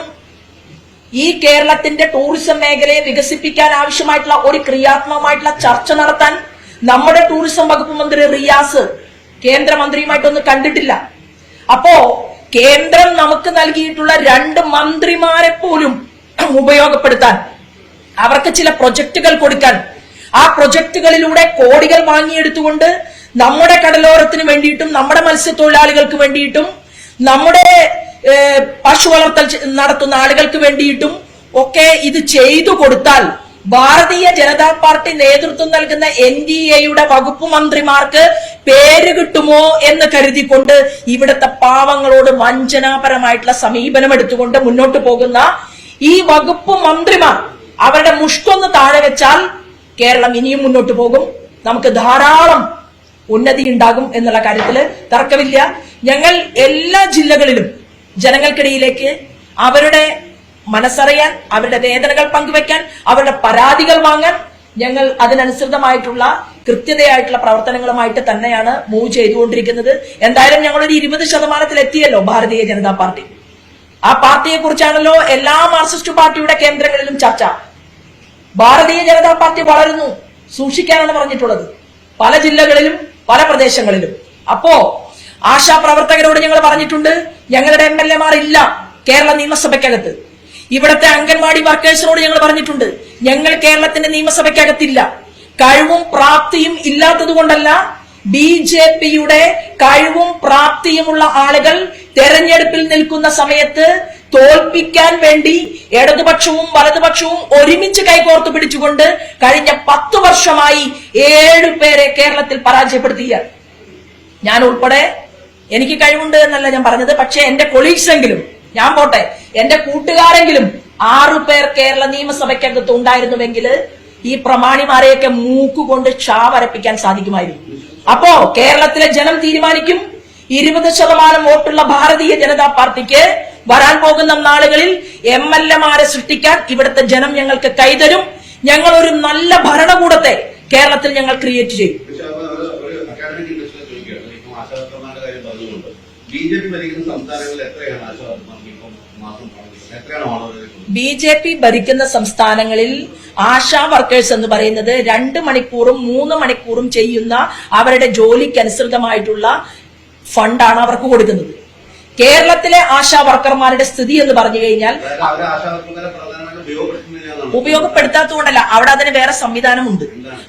ഈ കേരളത്തിന്റെ ടൂറിസം മേഖലയെ വികസിപ്പിക്കാൻ ആവശ്യമായിട്ടുള്ള ഒരു ക്രിയാത്മകമായിട്ടുള്ള ചർച്ച നടത്താൻ നമ്മുടെ ടൂറിസം വകുപ്പ് മന്ത്രി റിയാസ് കേന്ദ്രമന്ത്രിയുമായിട്ടൊന്നും കണ്ടിട്ടില്ല. അപ്പോ കേന്ദ്രം നമുക്ക് നൽകിയിട്ടുള്ള 2 മന്ത്രിമാരെ പോലും ഉപയോഗപ്പെടുത്താൻ, അവർക്ക് ചില പ്രൊജക്ടുകൾ കൊടുക്കാൻ, ആ പ്രൊജക്ടുകളിലൂടെ കോടികൾ വാങ്ങിയെടുത്തുകൊണ്ട് നമ്മുടെ കടലോരത്തിന് വേണ്ടിയിട്ടും നമ്മുടെ മത്സ്യത്തൊഴിലാളികൾക്ക് വേണ്ടിയിട്ടും നമ്മുടെ പശു വളർത്തൽ നടത്തുന്ന ആളുകൾക്ക് വേണ്ടിയിട്ടും ഒക്കെ ഇത് ചെയ്തു കൊടുത്താൽ ഭാരതീയ ജനതാ പാർട്ടി നേതൃത്വം നൽകുന്ന NDAയുടെ വകുപ്പ് മന്ത്രിമാർക്ക് പേര് കിട്ടുമോ എന്ന് കരുതിക്കൊണ്ട് ഇവിടുത്തെ പാവങ്ങളോട് വഞ്ചനാപരമായിട്ടുള്ള സമീപനം എടുത്തുകൊണ്ട് മുന്നോട്ട് പോകുന്ന ഈ വകുപ്പ് മന്ത്രിമാർ അവരുടെ മുഷ്കൊന്ന് താഴെ വെച്ചാൽ കേരളം ഇനിയും മുന്നോട്ട് പോകും. നമുക്ക് ധാരാളം ഉന്നതി ഉണ്ടാകും എന്നുള്ള കാര്യത്തില് തർക്കമില്ല. ഞങ്ങൾ എല്ലാ ജില്ലകളിലും ജനങ്ങൾക്കിടയിലേക്ക് അവരുടെ മനസ്സറിയാൻ, അവരുടെ വേദനകൾ പങ്കുവെക്കാൻ, അവരുടെ പരാതികൾ വാങ്ങാൻ ഞങ്ങൾ അതിനനുസൃതമായിട്ടുള്ള കൃത്യതയായിട്ടുള്ള പ്രവർത്തനങ്ങളുമായിട്ട് തന്നെയാണ് മൂവ് ചെയ്തുകൊണ്ടിരിക്കുന്നത്. എന്തായാലും ഞങ്ങളൊരു 20% എത്തിയല്ലോ ഭാരതീയ ജനതാ പാർട്ടി. ആ പാർട്ടിയെ കുറിച്ചാണല്ലോ എല്ലാ മാർക്സിസ്റ്റ് പാർട്ടിയുടെ കേന്ദ്രങ്ങളിലും ചർച്ച. ഭാരതീയ ജനതാ പാർട്ടി വളരുന്നു, സൂക്ഷിക്കാനാണ് പറഞ്ഞിട്ടുള്ളത് പല ജില്ലകളിലും പല പ്രദേശങ്ങളിലും. അപ്പോ ആശാപ്രവർത്തകരോട് ഞങ്ങൾ പറഞ്ഞിട്ടുണ്ട്, ഞങ്ങളുടെ MLA ഇല്ല കേരള നിയമസഭയ്ക്കകത്ത്. ഇവിടുത്തെ അംഗൻവാടി വർക്കേഴ്സിനോട് ഞങ്ങൾ പറഞ്ഞിട്ടുണ്ട്, ഞങ്ങൾ കേരളത്തിന്റെ നിയമസഭയ്ക്കകത്തില്ല. കഴിവും പ്രാപ്തിയും ഇല്ലാത്തത് കൊണ്ടല്ല, BJPയുടെ കഴിവും പ്രാപ്തിയുമുള്ള ആളുകൾ തെരഞ്ഞെടുപ്പിൽ നിൽക്കുന്ന സമയത്ത് തോൽപ്പിക്കാൻ വേണ്ടി ഇടതുപക്ഷവും വലതുപക്ഷവും ഒരുമിച്ച് കൈകോർത്ത് പിടിച്ചുകൊണ്ട് കഴിഞ്ഞ 10 വർഷമായി 7 പേരെ കേരളത്തിൽ പരാജയപ്പെടുത്തിയ ഞാൻ ഉൾപ്പെടെ. എനിക്ക് കഴിവുണ്ട് എന്നല്ല ഞാൻ പറഞ്ഞത്, പക്ഷെ എന്റെ കൊളീഗ്സ് എങ്കിലും, ഞാൻ പോട്ടെ, എന്റെ കൂട്ടുകാരെങ്കിലും 6 പേർ കേരള നിയമസഭയ്ക്കകത്ത് ഉണ്ടായിരുന്നുവെങ്കിൽ ഈ പ്രമാണിമാരെയൊക്കെ മൂക്കുകൊണ്ട് ക്ഷാവരപ്പിക്കാൻ സാധിക്കുമായിരുന്നു. അപ്പോ കേരളത്തിലെ ജനം തീരുമാനിക്കും. 20% വോട്ടുള്ള ഭാരതീയ ജനതാ പാർട്ടിക്ക് വരാൻ പോകുന്ന നാളുകളിൽ MLA സൃഷ്ടിക്കാൻ ഇവിടുത്തെ ജനം ഞങ്ങൾക്ക് കൈതരും. ഞങ്ങൾ ഒരു നല്ല ഭരണകൂടത്തെ കേരളത്തിൽ ഞങ്ങൾ ക്രിയേറ്റ് ചെയ്യും. BJP ഭരിക്കുന്ന സംസ്ഥാനങ്ങളിൽ എത്രയാണ് ആശാവർക്കർമാർക്ക് ഇപ്പം മാസം എത്രയാണ് ഓണർ? BJP ഭരിക്കുന്ന സംസ്ഥാനങ്ങളിൽ ആശാ വർക്കേഴ്സ് എന്ന് പറയുന്നത് 2 മണിക്കൂറും 3 മണിക്കൂറും ചെയ്യുന്ന അവരുടെ ജോലിക്കനുസൃതമായിട്ടുള്ള ഫണ്ടാണ് അവർക്ക് കൊടുക്കുന്നത്. കേരളത്തിലെ ആശാ വർക്കർമാരുടെ സ്ഥിതി എന്ന് പറഞ്ഞു കഴിഞ്ഞാൽ ഉപയോഗപ്പെടുത്താത്തതുകൊണ്ടല്ല, അവിടെ അതിന് വേറെ സംവിധാനമുണ്ട്.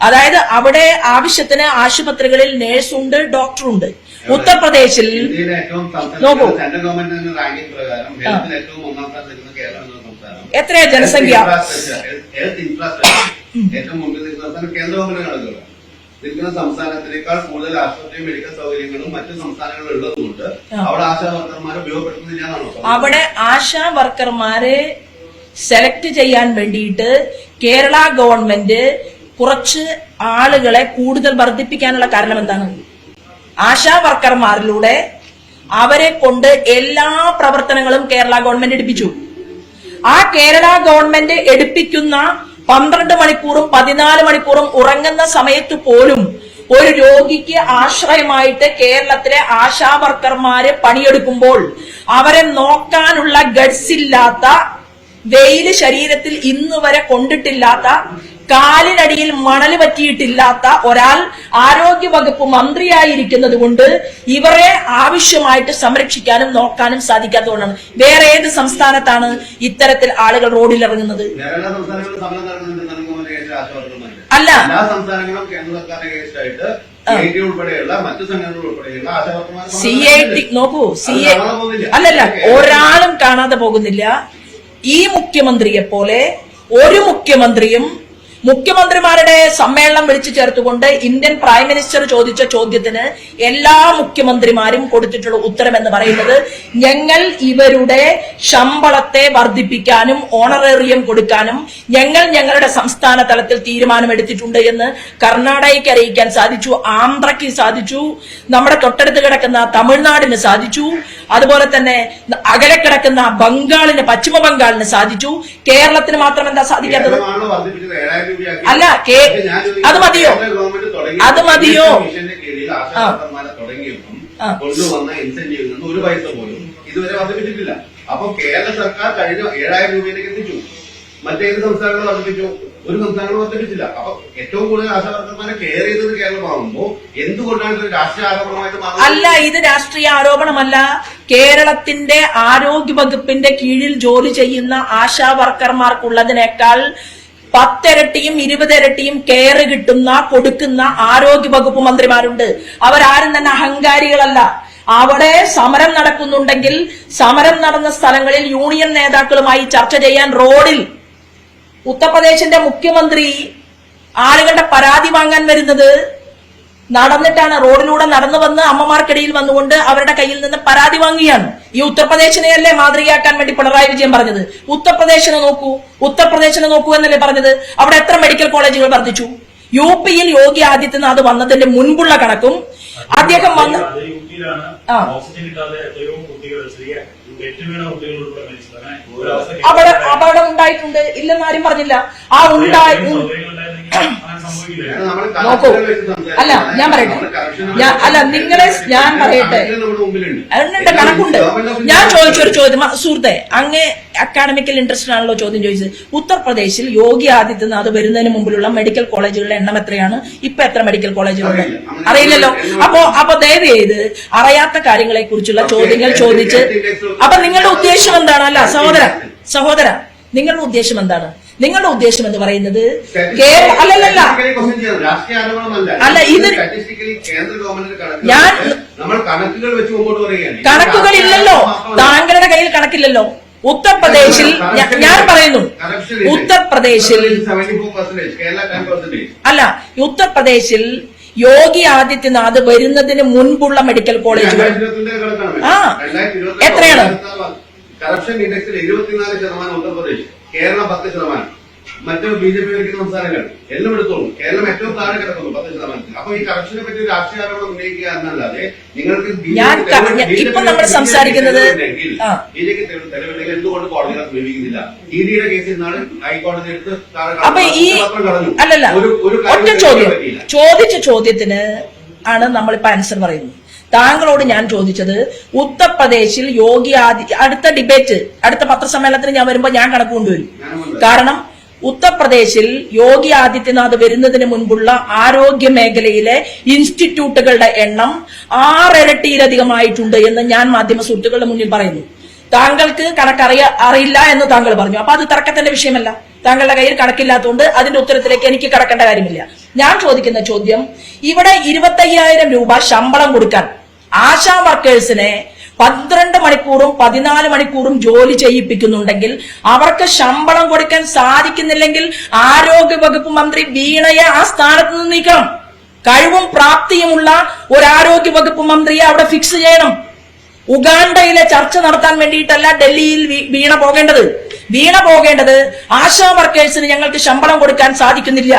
അതായത് അവിടെ ആവശ്യത്തിന് ആശുപത്രികളിൽ നേഴ്സുണ്ട്, ഡോക്ടറുണ്ട്. ഉത്തർപ്രദേശിൽ നോക്കൂ, എത്രയാ ജനസംഖ്യ? നിൽക്കുന്ന സംസ്ഥാനത്തിനേക്കാൾ കൂടുതൽ ആശുപത്രിയും മെഡിക്കൽ സൗകര്യങ്ങളും മറ്റു സംസ്ഥാനങ്ങളിൽ ഉള്ളതുകൊണ്ട് അവിടെ ആശാ വർക്കർമാരെ ഉപയോഗപ്പെടുത്തുന്നില്ലാന്നാണോ? അവിടെ ആശാ വർക്കർമാരെ സെലക്ട് ചെയ്യാൻ വേണ്ടിയിട്ട് കേരള ഗവൺമെന്റ് കുറച്ച് ആളുകളെ കൂടുതൽ വർദ്ധിപ്പിക്കാനുള്ള കാരണം എന്താണ്? ആശാ വർക്കർമാരിലൂടെ അവരെ കൊണ്ട് എല്ലാ പ്രവർത്തനങ്ങളും കേരള ഗവൺമെന്റ് എടുപ്പിച്ചു. ആ കേരള ഗവൺമെന്റ് എടുപ്പിക്കുന്ന 12 മണിക്കൂറും 14 മണിക്കൂറും ഉറങ്ങുന്ന സമയത്ത് പോലും ഒരു രോഗിക്ക് ആശ്രയമായിട്ട് കേരളത്തിലെ ആശാ വർക്കർമാര് പണിയെടുക്കുമ്പോൾ അവരെ നോക്കാനുള്ള ഗഡ്സ് ഇല്ലാത്ത, വെയില് ശരീരത്തിൽ ഇന്ന് വരെ കൊണ്ടിട്ടില്ലാത്ത, കാലിനടിയിൽ മണല് പറ്റിയിട്ടില്ലാത്ത ഒരാൾ ആരോഗ്യ വകുപ്പ് മന്ത്രിയായിരിക്കുന്നത് കൊണ്ട് ഇവരെ ആവശ്യമായിട്ട് സംരക്ഷിക്കാനും നോക്കാനും സാധിക്കാത്തതുകൊണ്ടാണ്. വേറെ ഏത് സംസ്ഥാനത്താണ് ഇത്തരത്തിൽ ആളുകൾ റോഡിൽ ഇറങ്ങുന്നത്? അല്ല, CIT നോക്കൂ, അല്ലല്ല, ഒരാളും കാണാതെ പോകുന്നില്ല. ഈ മുഖ്യമന്ത്രിയെ പോലെ ഒരു മുഖ്യമന്ത്രിമാരുടെ സമ്മേളനം വിളിച്ചു ചേർത്തുകൊണ്ട് ഇന്ത്യൻ പ്രൈം മിനിസ്റ്റർ ചോദിച്ച ചോദ്യത്തിന് എല്ലാ മുഖ്യമന്ത്രിമാരും കൊടുത്തിട്ടുള്ള ഉത്തരം എന്ന് പറയുന്നത്, ഞങ്ങൾ ഇവരുടെ ശമ്പളത്തെ വർദ്ധിപ്പിക്കാനും ഓണറേറിയം കൊടുക്കാനും ഞങ്ങൾ ഞങ്ങളുടെ സംസ്ഥാന തലത്തിൽ തീരുമാനമെടുത്തിട്ടുണ്ട് എന്ന് കർണാടകയ്ക്ക് അറിയിക്കാൻ സാധിച്ചു, ആന്ധ്രയ്ക്ക് സാധിച്ചു, നമ്മുടെ തൊട്ടടുത്ത് കിടക്കുന്ന തമിഴ്നാടിന് സാധിച്ചു, അതുപോലെ തന്നെ അകലെ കിടക്കുന്ന ബംഗാളിന്, പശ്ചിമ ബംഗാളിന് സാധിച്ചു. കേരളത്തിന് മാത്രം എന്താ സാധിക്കാത്തത്? അല്ല, അത് മതിയോ? കൊണ്ടുവന്ന ഇൻസെന്റീവിൽ നിന്ന് ഒരു പൈസ പോലും ഇതുവരെ വർദ്ധിപ്പിച്ചിട്ടില്ല. അപ്പൊ കേരള സർക്കാർ കഴിഞ്ഞ 7000 രൂപയിലേക്ക് എത്തിച്ചു. മറ്റേത് സംസ്ഥാനങ്ങൾ വർദ്ധിപ്പിച്ചു? ഒരു സംസ്ഥാനങ്ങൾ വർദ്ധിപ്പിച്ചില്ല. അപ്പൊ ഏറ്റവും കൂടുതൽ ആശാവർക്കർമാരെ കെയർ ചെയ്തത് കേരളമാകുമ്പോ എന്തുകൊണ്ടാണ് ഇത് രാഷ്ട്രീയ ആരോപണമായിട്ട് മാറുന്നത്? അല്ല, ഇത് രാഷ്ട്രീയ ആരോപണമല്ല. കേരളത്തിന്റെ ആരോഗ്യ വകുപ്പിന്റെ കീഴിൽ ജോലി ചെയ്യുന്ന ആശാ വർക്കർമാർക്കുള്ളതിനേക്കാൾ 10 ഇരട്ടിയും 20 ഇരട്ടിയും കെയർ കൊടുക്കുന്ന ആരോഗ്യ വകുപ്പ് മന്ത്രിമാരുണ്ട്. അവരാരും തന്നെ അഹങ്കാരികളല്ല. അവിടെ സമരം നടക്കുന്നുണ്ടെങ്കിൽ സമരം നടന്ന സ്ഥലങ്ങളിൽ യൂണിയൻ നേതാക്കളുമായി ചർച്ച ചെയ്യാൻ റോഡിൽ ഉത്തർപ്രദേശിന്റെ മുഖ്യമന്ത്രി ആളുകളുടെ പരാതി വാങ്ങാൻ വരുന്നത് നടന്നിട്ടാണ്. റോഡിലൂടെ നടന്നു വന്ന് അമ്മമാർക്കിടയിൽ വന്നുകൊണ്ട് അവരുടെ കയ്യിൽ നിന്ന് പരാതി വാങ്ങിയാണ്. ഈ ഉത്തർപ്രദേശിനെയല്ലേ മാതൃകയാക്കാൻ വേണ്ടി പിണറായി വിജയൻ പറഞ്ഞത്? ഉത്തർപ്രദേശിനെ നോക്കൂ എന്നല്ലേ പറഞ്ഞത്? അവിടെ എത്ര മെഡിക്കൽ കോളേജുകൾ വർദ്ധിച്ചു? യു പിയിൽ യോഗി ആദിത്യനാഥ് വന്നതിന്റെ മുൻപുള്ള കണക്കും അദ്ദേഹം വന്ന് അപകടം ഉണ്ടായിട്ടുണ്ട് ഇല്ലെന്ന് ആരും പറഞ്ഞില്ല. ആ നോക്കൂ, അല്ല ഞാൻ പറയട്ടെ, ഞാൻ പറയട്ടെ, അതിനുണ്ട് കണക്കുണ്ട്. ഞാൻ ചോദിച്ചൊരു ചോദ്യം, സുഹൃത്തെ, അങ്ങേ അക്കാഡമിക്കൽ ഇൻട്രസ്റ്റ് ആണല്ലോ ചോദ്യം ചോദിച്ചത്. ഉത്തർപ്രദേശിൽ യോഗി ആദിത്യനാഥ് വരുന്നതിന് മുമ്പിലുള്ള മെഡിക്കൽ കോളേജുകളുടെ എണ്ണം എത്രയാണ്? ഇപ്പൊ എത്ര മെഡിക്കൽ കോളേജുകളുണ്ട്? അറിയില്ലല്ലോ. അപ്പൊ ദയവ് ചെയ്ത് അറിയാത്ത കാര്യങ്ങളെ കുറിച്ചുള്ള ചോദ്യങ്ങൾ ചോദിച്ച്, അപ്പൊ നിങ്ങളുടെ ഉദ്ദേശം എന്താണ്? അല്ല സഹോദര നിങ്ങളുടെ ഉദ്ദേശം എന്താണ്? നിങ്ങളുടെ ഉദ്ദേശം എന്ന് പറയുന്നത് അല്ല, ഇത് കണക്കുകളില്ലല്ലോ, താങ്കളുടെ കയ്യിൽ കണക്കില്ലല്ലോ. ഉത്തർപ്രദേശിൽ ഞാൻ പറയുന്നു, ഉത്തർപ്രദേശിൽ യോഗി ആദിത്യനാഥ് വരുന്നതിന് മുൻപുള്ള മെഡിക്കൽ കോളേജുകൾ എത്രയാണ്? കറപ്ഷൻ ഇൻഡെക്സിൽ 74% ഉത്തർപ്രദേശ്, കേരളം 10%, മറ്റു BJP ഭരിക്കുന്ന സംസ്ഥാനങ്ങൾ എല്ലാം എടുത്തോളൂ. കേരളം ഏറ്റവും താഴെ കിടക്കുന്നു 10%. അപ്പൊ ഈ കറപ്ഷനെ പറ്റി രാഷ്ട്രീയ ആരോപണം ഉന്നയിക്കുക എന്നല്ലാതെ നിങ്ങൾക്ക് ഇപ്പൊ നമ്മൾ സംസാരിക്കുന്നത് BJP തെളിവുണ്ടെങ്കിൽ എന്തുകൊണ്ട് കോടതികളെ സമീപിക്കുന്നില്ല? EDയുടെ കേസിൽ നാളെ ഹൈക്കോടതി എടുത്ത് അപ്പൊ ഈ അല്ലല്ല ഒറ്റ ചോദിച്ച ചോദ്യത്തിന് ആണ് നമ്മളിപ്പോ ആൻസർ പറയുന്നത്. താങ്കളോട് ഞാൻ ചോദിച്ചത് ഉത്തർപ്രദേശിൽ യോഗി അടുത്ത ഡിബേറ്റ്, അടുത്ത പത്രസമ്മേളനത്തിന് ഞാൻ വരുമ്പോ ഞാൻ കണക്ക് കൊണ്ടുവരും. കാരണം ഉത്തർപ്രദേശിൽ യോഗി ആദിത്യനാഥ് വരുന്നതിന് മുൻപുള്ള ആരോഗ്യ മേഖലയിലെ ഇൻസ്റ്റിറ്റ്യൂട്ടുകളുടെ എണ്ണം 6 ഇരട്ടിയിലധികമായിട്ടുണ്ട് എന്ന് ഞാൻ മാധ്യമ സുഹൃത്തുക്കളുടെ മുന്നിൽ പറയുന്നു. താങ്കൾക്ക് അറിയില്ല എന്ന് താങ്കൾ പറഞ്ഞു. അപ്പൊ അത് തർക്കത്തിന്റെ വിഷയമല്ല. താങ്കളുടെ കയ്യിൽ കണക്കില്ലാത്തതുകൊണ്ട് അതിന്റെ ഉത്തരത്തിലേക്ക് എനിക്ക് കടക്കേണ്ട കാര്യമില്ല. ഞാൻ ചോദിക്കുന്ന ചോദ്യം, ഇവിടെ 25,000 രൂപ ശമ്പളം കൊടുക്കാൻ ആശാ വർക്കേഴ്സിനെ 12 മണിക്കൂറും 14 മണിക്കൂറും ജോലി ചെയ്യിപ്പിക്കുന്നുണ്ടെങ്കിൽ അവർക്ക് ശമ്പളം കൊടുക്കാൻ സാധിക്കുന്നില്ലെങ്കിൽ ആരോഗ്യ വകുപ്പ് മന്ത്രി വീണയെ ആ സ്ഥാനത്ത് നിന്ന് നീക്കണം. കഴിവും പ്രാപ്തിയുമുള്ള ഒരു ആരോഗ്യ വകുപ്പ് മന്ത്രിയെ അവിടെ ഫിക്സ് ചെയ്യണം. ഉഗാണ്ടയിലെ ചർച്ച നടത്താൻ വേണ്ടിയിട്ടല്ല ഡൽഹിയിൽ വീണ പോകേണ്ടത് ആശാ വർക്കേഴ്സിന് ഞങ്ങൾക്ക് ശമ്പളം കൊടുക്കാൻ സാധിക്കുന്നില്ല,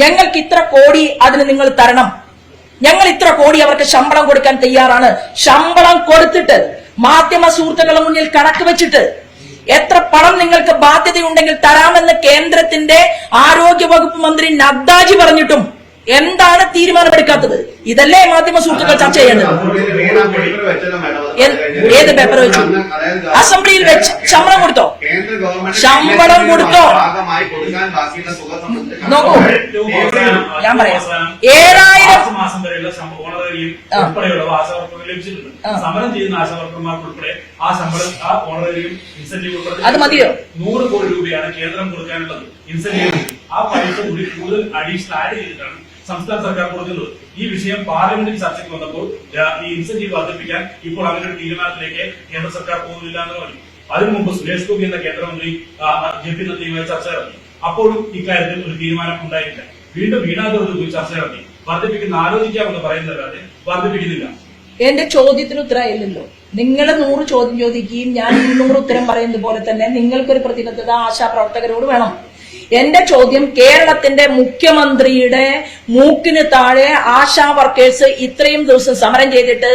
ഞങ്ങൾക്ക് ഇത്ര കോടി അതിന് നിങ്ങൾ തരണം, ഞങ്ങൾ ഇത്ര കോടി അവർക്ക് ശമ്പളം കൊടുക്കാൻ തയ്യാറാണ്. ശമ്പളം കൊടുത്തിട്ട് മാധ്യമ സുഹൃത്തുക്കളുടെ മുന്നിൽ കണക്ക് വെച്ചിട്ട് എത്ര പണം നിങ്ങൾക്ക് ബാധ്യതയുണ്ടെങ്കിൽ തരാമെന്ന് കേന്ദ്രത്തിന്റെ ആരോഗ്യ വകുപ്പ് മന്ത്രി നദ്ദാജി പറഞ്ഞിട്ടും എന്താണ് തീരുമാനമെടുക്കാത്തത്? ഇതല്ലേ മാധ്യമ സുഹൃത്തുക്കൾ ചർച്ച ചെയ്യേണ്ടത്? ഏത് പേപ്പർ വെച്ചു? അസംബ്ലിയിൽ വെച്ച് ശമ്പളം കൊടുത്തോ? നോക്കൂ, ഞാൻ പറയാം, 7,000 മാസം വരെയുള്ള ഓണറേറിയം ഉൾപ്പെടെയുള്ള ആശാവർക്കർക്ക് ലഭിച്ചിട്ടുണ്ട്. സമരം ചെയ്യുന്ന ആശാവർക്കർമാർക്ക് ഉൾപ്പെടെ ആ ശമ്പളം, ആ ഓണറേറിയം ഇൻസെന്റീവ് ഉൾപ്പെടെ അത് മതിയോ? 100 കോടി രൂപയാണ് കേന്ദ്രം കൊടുക്കാനുള്ളത് ഇൻസെന്റീവ്. ആ പൈസ കൂടി കൂടുതൽ അഡീഷണൽ ആഡ് ചെയ്തിട്ടാണ് സംസ്ഥാന സർക്കാർ കൊടുക്കുന്നത്. ഈ വിഷയം പാർലമെന്റിൽ ചർച്ചയ്ക്ക് വന്നപ്പോൾ ഈ ഇൻസെന്റീവ് വർദ്ധിപ്പിക്കാൻ ഇപ്പോൾ അങ്ങനെ ഒരു തീരുമാനത്തിലേക്ക് കേന്ദ്ര സർക്കാർ പോകുന്നില്ല എന്ന് പറഞ്ഞു. അതിനു മുമ്പ് സുരേഷ് ഗോപി എന്ന കേന്ദ്രമന്ത്രി JP നദ്ദയുമായി ചർച്ച നടത്തി. അപ്പോഴും ഇക്കാര്യത്തിൽ ഒരു തീരുമാനം ഉണ്ടായിട്ടില്ല. വീണ്ടും വീണാ ജോർജ് പോയി ചർച്ച നടത്തി. വർദ്ധിപ്പിക്കുന്ന ആലോചിക്കാമെന്ന് പറയുന്നതല്ലാതെ വർദ്ധിപ്പിക്കുന്നില്ല. എന്റെ ചോദ്യത്തിന് ഉത്തരമായില്ലല്ലോ. നിങ്ങൾ 100 ചോദ്യം ചോദിക്കുകയും ഞാൻ 200 ഉത്തരം പറയുന്നത് പോലെ തന്നെ നിങ്ങൾക്കൊരു പ്രതിബദ്ധത ആശാപ്രവർത്തകരോട് വേണം. എന്റെ ചോദ്യം, കേരളത്തിന്റെ മുഖ്യമന്ത്രിയുടെ മൂക്കിന് താഴെ ആശാ വർക്കേഴ്സ് ഇത്രയും ദിവസം സമരം ചെയ്തിട്ട്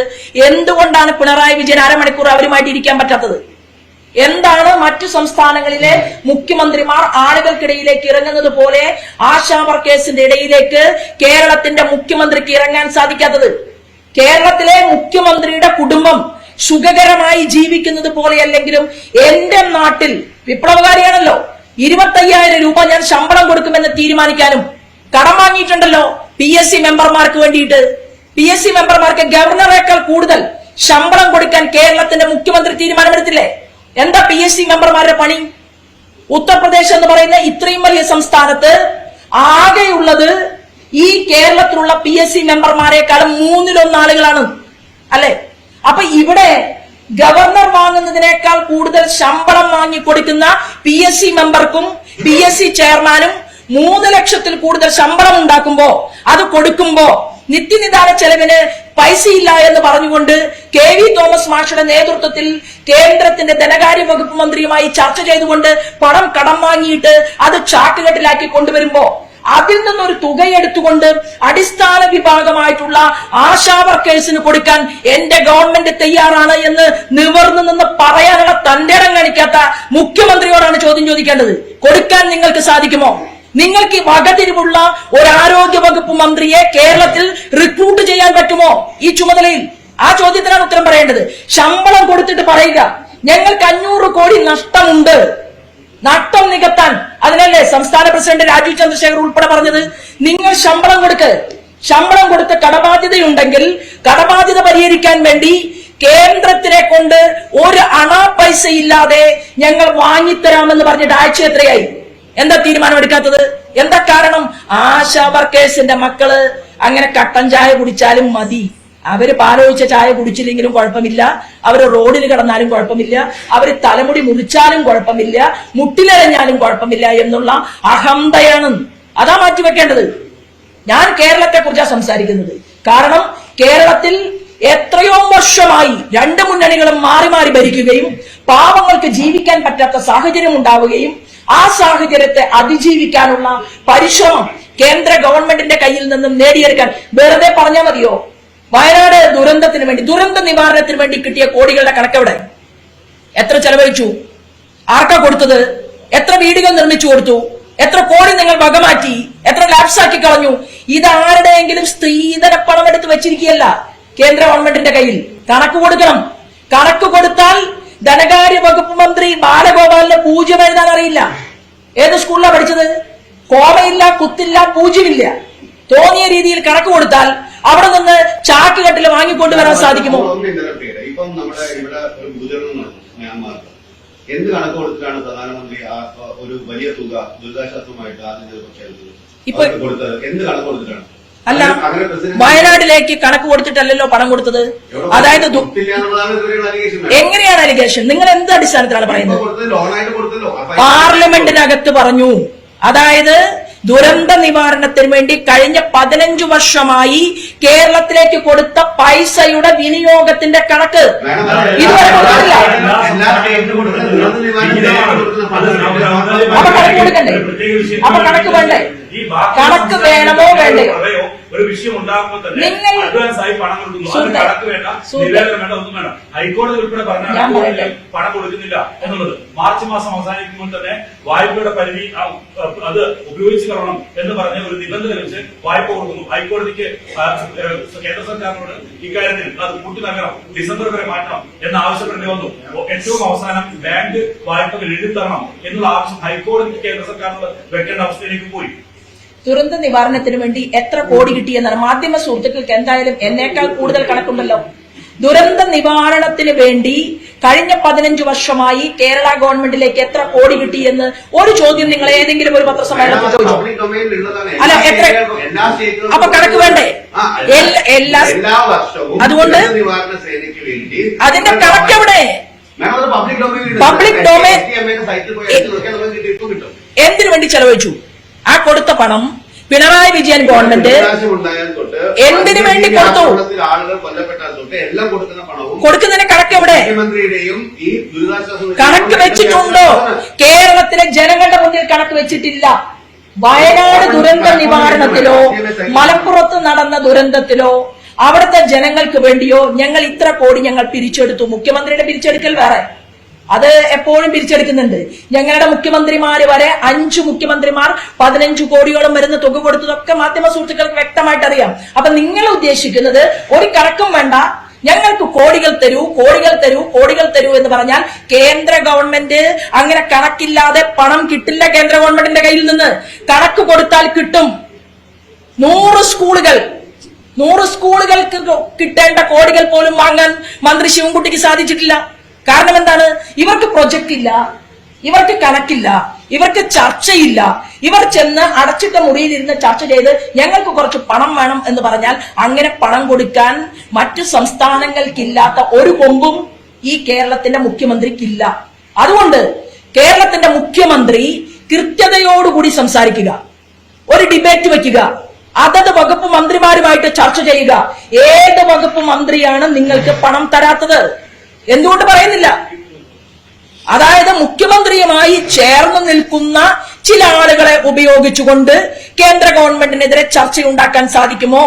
എന്തുകൊണ്ടാണ് പിണറായി വിജയൻ അരമണിക്കൂർ അവരുമായിട്ട് ഇരിക്കാൻ പറ്റാത്തത്? എന്താണ് മറ്റു സംസ്ഥാനങ്ങളിലെ മുഖ്യമന്ത്രിമാർ ആളുകൾക്കിടയിലേക്ക് ഇറങ്ങുന്നത് പോലെ ആശാ വർക്കേഴ്സിന്റെ ഇടയിലേക്ക് കേരളത്തിന്റെ മുഖ്യമന്ത്രിക്ക് ഇറങ്ങാൻ സാധിക്കാത്തത്? കേരളത്തിലെ മുഖ്യമന്ത്രിയുടെ കുടുംബം സുഖകരമായി ജീവിക്കുന്നത് പോലെയല്ലെങ്കിലും എന്റെ നാട്ടിൽ വിപ്ലവകാരിയാണല്ലോ, 25,000 രൂപ ഞാൻ ശമ്പളം കൊടുക്കുമെന്ന് തീരുമാനിക്കാനും കടം വാങ്ങിയിട്ടുണ്ടല്ലോ PSC മെമ്പർമാർക്ക് വേണ്ടിയിട്ട്. PSC മെമ്പർമാർക്ക് ഗവർണറേക്കാൾ കൂടുതൽ ശമ്പളം കൊടുക്കാൻ കേരളത്തിന്റെ മുഖ്യമന്ത്രി തീരുമാനമെടുത്തില്ലേ? എന്താ PSC മെമ്പർമാരുടെ പണി? ഉത്തർപ്രദേശ് എന്ന് പറയുന്ന ഇത്രയും വലിയ സംസ്ഥാനത്ത് ആകെയുള്ളത് ഈ കേരളത്തിലുള്ള PSC മെമ്പർമാരെക്കാളും 1/3 ആളുകളാണ്, അല്ലെ? അപ്പൊ ഇവിടെ ഗവർണർ വാങ്ങുന്നതിനേക്കാൾ കൂടുതൽ ശമ്പളം വാങ്ങിക്കൊടുക്കുന്ന PSC മെമ്പർക്കും PSC ചെയർമാനും 3 ലക്ഷത്തിൽ കൂടുതൽ ശമ്പളം ഉണ്ടാക്കുമ്പോ അത് കൊടുക്കുമ്പോ നിത്യനിദാന ചെലവിന് പൈസയില്ല എന്ന് പറഞ്ഞുകൊണ്ട് KV തോമസ് മാഷയുടെ നേതൃത്വത്തിൽ കേന്ദ്രത്തിന്റെ ധനകാര്യ വകുപ്പ് മന്ത്രിയുമായി ചർച്ച ചെയ്തുകൊണ്ട് പണം കടം വാങ്ങിയിട്ട് അത് ചാക്കുകെട്ടിലാക്കി കൊണ്ടുവരുമ്പോ അതിൽ നിന്നൊരു തുകയെടുത്തുകൊണ്ട് അടിസ്ഥാന വിഭാഗമായിട്ടുള്ള ആശാ വർക്കേഴ്സിന് കൊടുക്കാൻ എന്റെ ഗവൺമെന്റ് തയ്യാറാണ് എന്ന് നിവർന്നു നിന്ന് പറയാനുള്ള തന്റെ ഇടം കാണിക്കാത്ത മുഖ്യമന്ത്രിയോടാണ് ചോദ്യം ചോദിക്കേണ്ടത്. കൊടുക്കാൻ നിങ്ങൾക്ക് സാധിക്കുമോ? നിങ്ങൾക്ക് വകതിരിവുള്ള ഒരു ആരോഗ്യ വകുപ്പ് മന്ത്രിയെ കേരളത്തിൽ റിക്രൂട്ട് ചെയ്യാൻ പറ്റുമോ ഈ ചുമതലയിൽ? ആ ചോദ്യത്തിനാണ് ഉത്തരം പറയേണ്ടത്. ശമ്പളം കൊടുത്തിട്ട് പറയുക ഞങ്ങൾക്ക് 500 കോടി നഷ്ടമുണ്ട്, നഷ്ടം നികത്താൻ. അതിനല്ലേ സംസ്ഥാന പ്രസിഡന്റ് രാജീവ് ചന്ദ്രശേഖർ ഉൾപ്പെടെ പറഞ്ഞത് നിങ്ങൾ ശമ്പളം കൊടുക്ക്, ശമ്പളം കൊടുത്ത് കടബാധ്യതയുണ്ടെങ്കിൽ കടബാധ്യത പരിഹരിക്കാൻ വേണ്ടി കേന്ദ്രത്തിനെ കൊണ്ട് ഒരു അണാ പൈസ ഇല്ലാതെ ഞങ്ങൾ വാങ്ങിത്തരാമെന്ന് പറഞ്ഞിട്ട് ആഴ്ച എത്രയായി? എന്താ തീരുമാനമെടുക്കാത്തത്? എന്താ കാരണം? ആശാ വർക്കേഴ്സിന്റെ മക്കള് അങ്ങനെ കട്ടൻ ചായ കുടിച്ചാലും മതി, അവര് പാലൊഴിച്ച ചായ കുടിച്ചില്ലെങ്കിലും കുഴപ്പമില്ല, അവര് റോഡിൽ കിടന്നാലും കുഴപ്പമില്ല, അവര് തലമുടി മുറിച്ചാലും കുഴപ്പമില്ല, മുട്ടിലെറിഞ്ഞാലും കുഴപ്പമില്ല എന്നുള്ള അഹന്തയാണ്. അതാ മാറ്റിവെക്കേണ്ടത്. ഞാൻ കേരളത്തെ കുറിച്ചാണ് സംസാരിക്കുന്നത്. കാരണം കേരളത്തിൽ എത്രയോ വർഷമായി 2 മുന്നണികളും മാറി മാറി ഭരിക്കുകയും പാവങ്ങൾക്ക് ജീവിക്കാൻ പറ്റാത്ത സാഹചര്യം ഉണ്ടാവുകയും ആ സാഹചര്യത്തെ അതിജീവിക്കാനുള്ള പരിശ്രമം കേന്ദ്ര ഗവൺമെന്റിന്റെ കയ്യിൽ നിന്നും നേടിയെടുക്കാൻ വെറുതെ പറഞ്ഞാൽ മതിയോ? വയനാട് ദുരന്തത്തിന് വേണ്ടി, ദുരന്ത നിവാരണത്തിന് വേണ്ടി കിട്ടിയ കോടികളുടെ കണക്കെവിടെ? എത്ര ചെലവഴിച്ചു? ആർക്കാ കൊടുത്തത്? എത്ര വീടുകൾ നിർമ്മിച്ചു കൊടുത്തു? എത്ര കോടി നിങ്ങൾ വകമാറ്റി? എത്ര ലാപ്സാക്കി കളഞ്ഞു? ഇതാരുടെയെങ്കിലും സ്ത്രീധന പണം എടുത്ത് വെച്ചിരിക്കുകയല്ല കേന്ദ്ര ഗവൺമെന്റിന്റെ കയ്യിൽ. കണക്ക് കൊടുക്കണം. കണക്ക് കൊടുത്താൽ ധനകാര്യ വകുപ്പ് മന്ത്രി ബാലഗോപാലിന് 0 എഴുതാൻ അറിയില്ല. ഏത് സ്കൂളിലാണ് പഠിച്ചത്? കോമയില്ല, കുത്തില്ല, 0 ഇല്ല. തോന്നിയ രീതിയിൽ കണക്ക് കൊടുത്താൽ അവിടെ നിന്ന് ചാക്കുകെട്ടിൽ വാങ്ങിക്കൊണ്ടുവരാൻ സാധിക്കുമോ? ഇപ്പം നമ്മുടെ ഇവിടെ ഒരു ഭൂചലനം നടന്നു മ്യാൻമാറിൽ. എന്ത് കണക്ക് കൊടുത്തിട്ടാണ് പ്രധാനമന്ത്രി ഒരു വലിയ തുക ദുരിതാശ്വാസമായിട്ട് ആദ്യം കൊടുത്തത്? എന്ത് കണക്ക് കൊടുത്തിട്ടാണ്? അല്ല, വയനാട്ടിലേക്ക് കണക്ക് കൊടുത്തിട്ടല്ലല്ലോ പണം കൊടുത്തത്. അതായത് എങ്ങനെയാണ് അലിഗേഷൻ? നിങ്ങൾ എന്ത് അടിസ്ഥാനത്തിലാണ് പറയുന്നത്? പാർലമെന്റിനകത്ത് പറഞ്ഞു. അതായത് ദുരന്ത നിവാരണത്തിന് വേണ്ടി കഴിഞ്ഞ 15 വർഷമായി കേരളത്തിലേക്ക് കൊടുത്ത പൈസയുടെ വിനിയോഗത്തിന്റെ കണക്ക് ഇതുവരെ കൊടുത്തില്ല. അപ്പൊ കണക്ക് കൊടുക്കണ്ടേ? അപ്പൊ കണക്ക് വേണ്ടേ? കണക്ക് വേണമോ വേണ്ടയോ? ഒരു വിഷയം ഉണ്ടാകുമ്പോൾ തന്നെ അഡ്വാൻസ് ആയി പണം കൊടുക്കുന്നു. അത് കണക്ക് വേണ്ട, നിവേദനം വേണ്ട, ഒന്നും വേണ്ട. ഹൈക്കോടതി ഉൾപ്പെടെ പറഞ്ഞ പണം കൊടുക്കുന്നില്ല എന്നുള്ളത്. മാർച്ച് മാസം അവസാനിക്കുമ്പോൾ തന്നെ വായ്പയുടെ പരിധി അത് ഉപയോഗിച്ചു കളയണം എന്ന് പറഞ്ഞ ഒരു നിബന്ധന വെച്ച് വായ്പ കൊടുക്കുന്നു. ഹൈക്കോടതിക്ക് കേന്ദ്ര സർക്കാരിനോട് ഇക്കാര്യത്തിൽ അത് കൂട്ടി നൽകണം, ഡിസംബർ വരെ മാറ്റണം എന്ന് ആവശ്യപ്പെടേണ്ടി വന്നു. ഏറ്റവും അവസാനം ബാങ്ക് വായ്പകൾ എഴുതിത്തരണം എന്നുള്ള ആവശ്യം ഹൈക്കോടതി കേന്ദ്ര സർക്കാരിനോട് വെക്കേണ്ട അവസ്ഥയിലേക്ക് പോയി. ദുരന്ത നിവാരണത്തിന് വേണ്ടി എത്ര കോടി കിട്ടിയെന്നാണ് മാധ്യമ സുഹൃത്തുക്കൾക്ക് എന്തായാലും എന്നേക്കാൾ കൂടുതൽ കണക്കുണ്ടല്ലോ. ദുരന്ത നിവാരണത്തിന് വേണ്ടി കഴിഞ്ഞ 15 വർഷമായി കേരള ഗവൺമെന്റിലേക്ക് എത്ര കോടി കിട്ടിയെന്ന് ഒരു ചോദ്യം നിങ്ങൾ ഏതെങ്കിലും ഒരു പത്രസമ്മേളനത്തിൽ ചോദിച്ചു? അല്ല, എത്ര? അപ്പൊ കണക്ക് വേണ്ടേ? അതുകൊണ്ട് അതിന്റെ കണക്ക് എവിടെ? പബ്ലിക് ഡൊമൈൻ എന്തിനു വേണ്ടി ചെലവഴിച്ചു? ആ കൊടുത്ത പണം പിണറായി വിജയൻ ഗവൺമെന്റ് എന്തിനു വേണ്ടി കൊടുത്തു? കൊടുക്കുന്നതിന് കണക്ക് എവിടെ? കണക്ക് വെച്ചിട്ടുണ്ടോ? കേരളത്തിലെ ജനങ്ങളുടെ മുന്നിൽ കണക്ക് വെച്ചിട്ടില്ല. വയനാട് ദുരന്ത നിവാരണത്തിലോ മലപ്പുറത്ത് നടന്ന ദുരന്തത്തിലോ അവിടുത്തെ ജനങ്ങൾക്ക് വേണ്ടിയോ ഞങ്ങൾ ഇത്ര കോടി ഞങ്ങൾ പിരിച്ചെടുത്തു. മുഖ്യമന്ത്രിയുടെ പിരിച്ചെടുക്കൽ വേറെ, അത് എപ്പോഴും പിരിച്ചെടുക്കുന്നുണ്ട്. ഞങ്ങളുടെ മുഖ്യമന്ത്രിമാര് വരെ 5 മുഖ്യമന്ത്രിമാർ 15 കോടിയോളം വരുന്ന തുക കൊടുത്തതൊക്കെ മാധ്യമ സുഹൃത്തുക്കൾക്ക് വ്യക്തമായിട്ട് അറിയാം. അപ്പൊ നിങ്ങൾ ഉദ്ദേശിക്കുന്നത് ഒരു കണക്കും വേണ്ട, ഞങ്ങൾക്ക് കോടികൾ തരൂ, കോടികൾ തരൂ, കോടികൾ തരൂ എന്ന് പറഞ്ഞാൽ കേന്ദ്ര ഗവൺമെന്റ് അങ്ങനെ കണക്കില്ലാതെ പണം കിട്ടില്ല. കേന്ദ്ര ഗവൺമെന്റിന്റെ കയ്യിൽ നിന്ന് കണക്ക് കൊടുത്താൽ കിട്ടും. 100 സ്കൂളുകൾക്ക് കിട്ടേണ്ട കോടികൾ പോലും വാങ്ങാൻ മന്ത്രി ശിവൻകുട്ടിക്ക് സാധിച്ചിട്ടില്ല. കാരണം എന്താണ്? ഇവർക്ക് പ്രൊജക്ട് ഇല്ല, ഇവർക്ക് കണക്കില്ല, ഇവർക്ക് ചർച്ചയില്ല. ഇവർ ചെന്ന് അടച്ചിട്ട മുറിയിലിരുന്ന് ചർച്ച ചെയ്ത് ഞങ്ങൾക്ക് കുറച്ച് പണം വേണം എന്ന് പറഞ്ഞാൽ അങ്ങനെ പണം കൊടുക്കാൻ മറ്റു സംസ്ഥാനങ്ങൾക്കില്ലാത്ത ഒരു കൊമ്പും ഈ കേരളത്തിന്റെ മുഖ്യമന്ത്രിക്കില്ല. അതുകൊണ്ട് കേരളത്തിന്റെ മുഖ്യമന്ത്രി കൃത്യതയോടുകൂടി സംസാരിക്കുക, ഒരു ഡിബേറ്റ് വെക്കുക, അതത് വകുപ്പ് മന്ത്രിമാരുമായിട്ട് ചർച്ച ചെയ്യുക. ഏത് വകുപ്പ് മന്ത്രിയാണ് നിങ്ങൾക്ക് പണം തരാത്തത്? എന്തുകൊണ്ട് പറയുന്നില്ല? അതായത് മുഖ്യമന്ത്രിയുമായി ചേർന്ന് നിൽക്കുന്ന ചില ആളുകളെ ഉപയോഗിച്ചുകൊണ്ട് കേന്ദ്ര ഗവൺമെന്റിനെതിരെ ചർച്ചയുണ്ടാക്കാൻ സാധിക്കുമോ?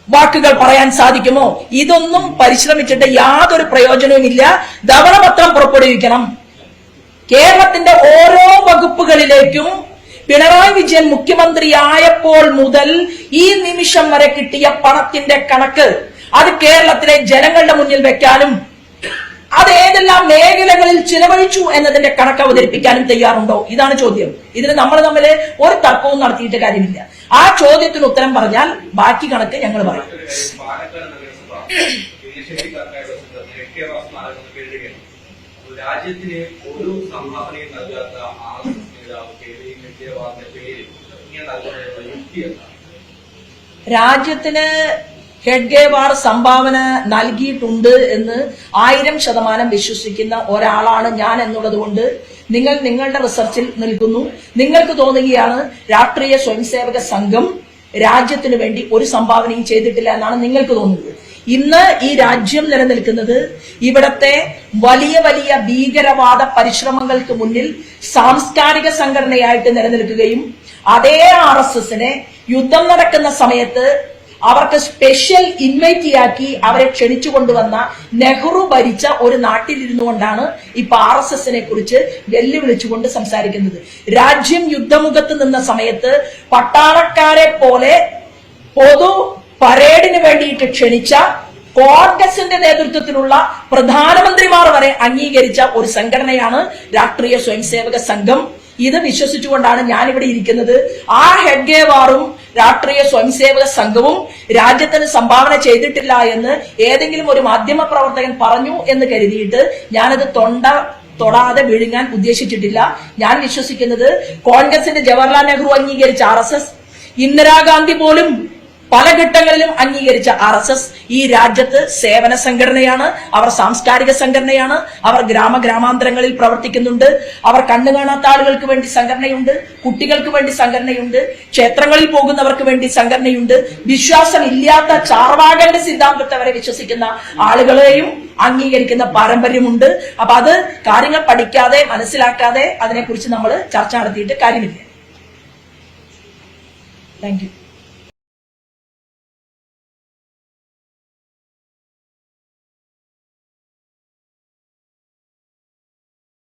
വാക്കുകൾ പറയാൻ സാധിക്കുമോ? ഇതൊന്നും പരിശ്രമിച്ചിട്ട് യാതൊരു പ്രയോജനവുമില്ല. ധവളപത്രം പുറപ്പെടുവിക്കണം. കേരളത്തിന്റെ ഓരോ വകുപ്പുകളിലേക്കും പിണറായി വിജയൻ മുഖ്യമന്ത്രിയായപ്പോൾ മുതൽ ഈ നിമിഷം വരെ കിട്ടിയ പണത്തിന്റെ കണക്ക് അത് കേരളത്തിലെ ജനങ്ങളുടെ മുന്നിൽ വെക്കാനും അത് ഏതെല്ലാം മേഖലകളിൽ ചിലവഴിച്ചു എന്നതിന്റെ കണക്ക് അവതരിപ്പിക്കാനും തയ്യാറുണ്ടോ? ഇതാണ് ചോദ്യം. ഇതിന് നമ്മൾ തമ്മിൽ ഒരു തർക്കവും നടത്തിയിട്ട് കാര്യമില്ല. ആ ചോദ്യത്തിന് ഉത്തരം പറഞ്ഞാൽ ബാക്കി കണക്ക് ഞങ്ങൾ പറയും. രാജ്യത്തിന് ഒരു സംഭാവനയും നൽകാത്ത രാജ്യത്തിന് ഹെഡ്ഗേവാർ സംഭാവന നൽകിയിട്ടുണ്ട് എന്ന് 1000% വിശ്വസിക്കുന്ന ഒരാളാണ് ഞാൻ എന്നുള്ളത് കൊണ്ട് നിങ്ങൾ നിങ്ങളുടെ റിസർച്ചിൽ നിൽക്കുന്നു. നിങ്ങൾക്ക് തോന്നുകയാണ് രാഷ്ട്രീയ സ്വയംസേവക സംഘം രാജ്യത്തിന് വേണ്ടി ഒരു സംഭാവനയും ചെയ്തിട്ടില്ല എന്നാണ് നിങ്ങൾക്ക് തോന്നുന്നത്. ഇന്ന് ഈ രാജ്യം നിലനിൽക്കുന്നത് ഇവിടത്തെ വലിയ വലിയ ഭീകരവാദ പരിശ്രമങ്ങൾക്ക് മുന്നിൽ സാംസ്കാരിക സംഘടനയായിട്ട് നിലനിൽക്കുകയും അതേ RSSനെ യുദ്ധം നടക്കുന്ന സമയത്ത് അവർക്ക് സ്പെഷ്യൽ ഇൻവൈറ്റിയാക്കി അവരെ ക്ഷണിച്ചു കൊണ്ടുവന്ന നെഹ്റു ഭരിച്ച ഒരു നാട്ടിലിരുന്നു കൊണ്ടാണ് ഇപ്പൊ RSSനെ കുറിച്ച് വെല്ലുവിളിച്ചുകൊണ്ട് സംസാരിക്കുന്നത്. രാജ്യം യുദ്ധമുഖത്ത് നിന്ന സമയത്ത് പട്ടാളക്കാരെ പോലെ പൊതു പരേഡിന് വേണ്ടിയിട്ട് ക്ഷണിച്ച കോൺഗ്രസിന്റെ നേതൃത്വത്തിലുള്ള പ്രധാനമന്ത്രിമാർ വരെ അംഗീകരിച്ച ഒരു സംഘടനയാണ് രാഷ്ട്രീയ സ്വയംസേവക സംഘം. ഇത് വിശ്വസിച്ചുകൊണ്ടാണ് ഞാനിവിടെ ഇരിക്കുന്നത്. ആ ഹെഡ്ഗേവാറും രാഷ്ട്രീയ സ്വയംസേവക സംഘവും രാജ്യത്തിന് സംഭാവന ചെയ്തിട്ടില്ല എന്ന് ഏതെങ്കിലും ഒരു മാധ്യമ പ്രവർത്തകൻ പറഞ്ഞു എന്ന് കരുതിയിട്ട് ഞാനത് തൊടാതെ വിഴുങ്ങാൻ ഉദ്ദേശിച്ചിട്ടില്ല. ഞാൻ വിശ്വസിക്കുന്നത് കോൺഗ്രസിന്റെ ജവഹർലാൽ നെഹ്റു അംഗീകരിച്ച RSS, ഇന്ദിരാഗാന്ധി പോലും പല ഘട്ടങ്ങളിലും അംഗീകരിച്ച RSS ഈ രാജ്യത്ത് സേവന സംഘടനയാണ്. അവർ സാംസ്കാരിക സംഘടനയാണ്. അവർ ഗ്രാമാന്തരങ്ങളിൽ പ്രവർത്തിക്കുന്നുണ്ട്. അവർ കണ്ണു കാണാത്ത ആളുകൾക്ക് വേണ്ടി സംഘടനയുണ്ട്, കുട്ടികൾക്ക് വേണ്ടി സംഘടനയുണ്ട്, ക്ഷേത്രങ്ങളിൽ പോകുന്നവർക്ക് വേണ്ടി സംഘടനയുണ്ട്. വിശ്വാസമില്ലാത്ത ചാർവാകന്റെ സിദ്ധാന്തത്തെ വരെ വിശ്വസിക്കുന്ന ആളുകളെയും അംഗീകരിക്കുന്ന പാരമ്പര്യമുണ്ട്. അപ്പൊ അത് കാര്യങ്ങൾ പഠിക്കാതെ മനസ്സിലാക്കാതെ അതിനെക്കുറിച്ച് നമ്മൾ ചർച്ച നടത്തിയിട്ട് കാര്യമില്ല. Thank you.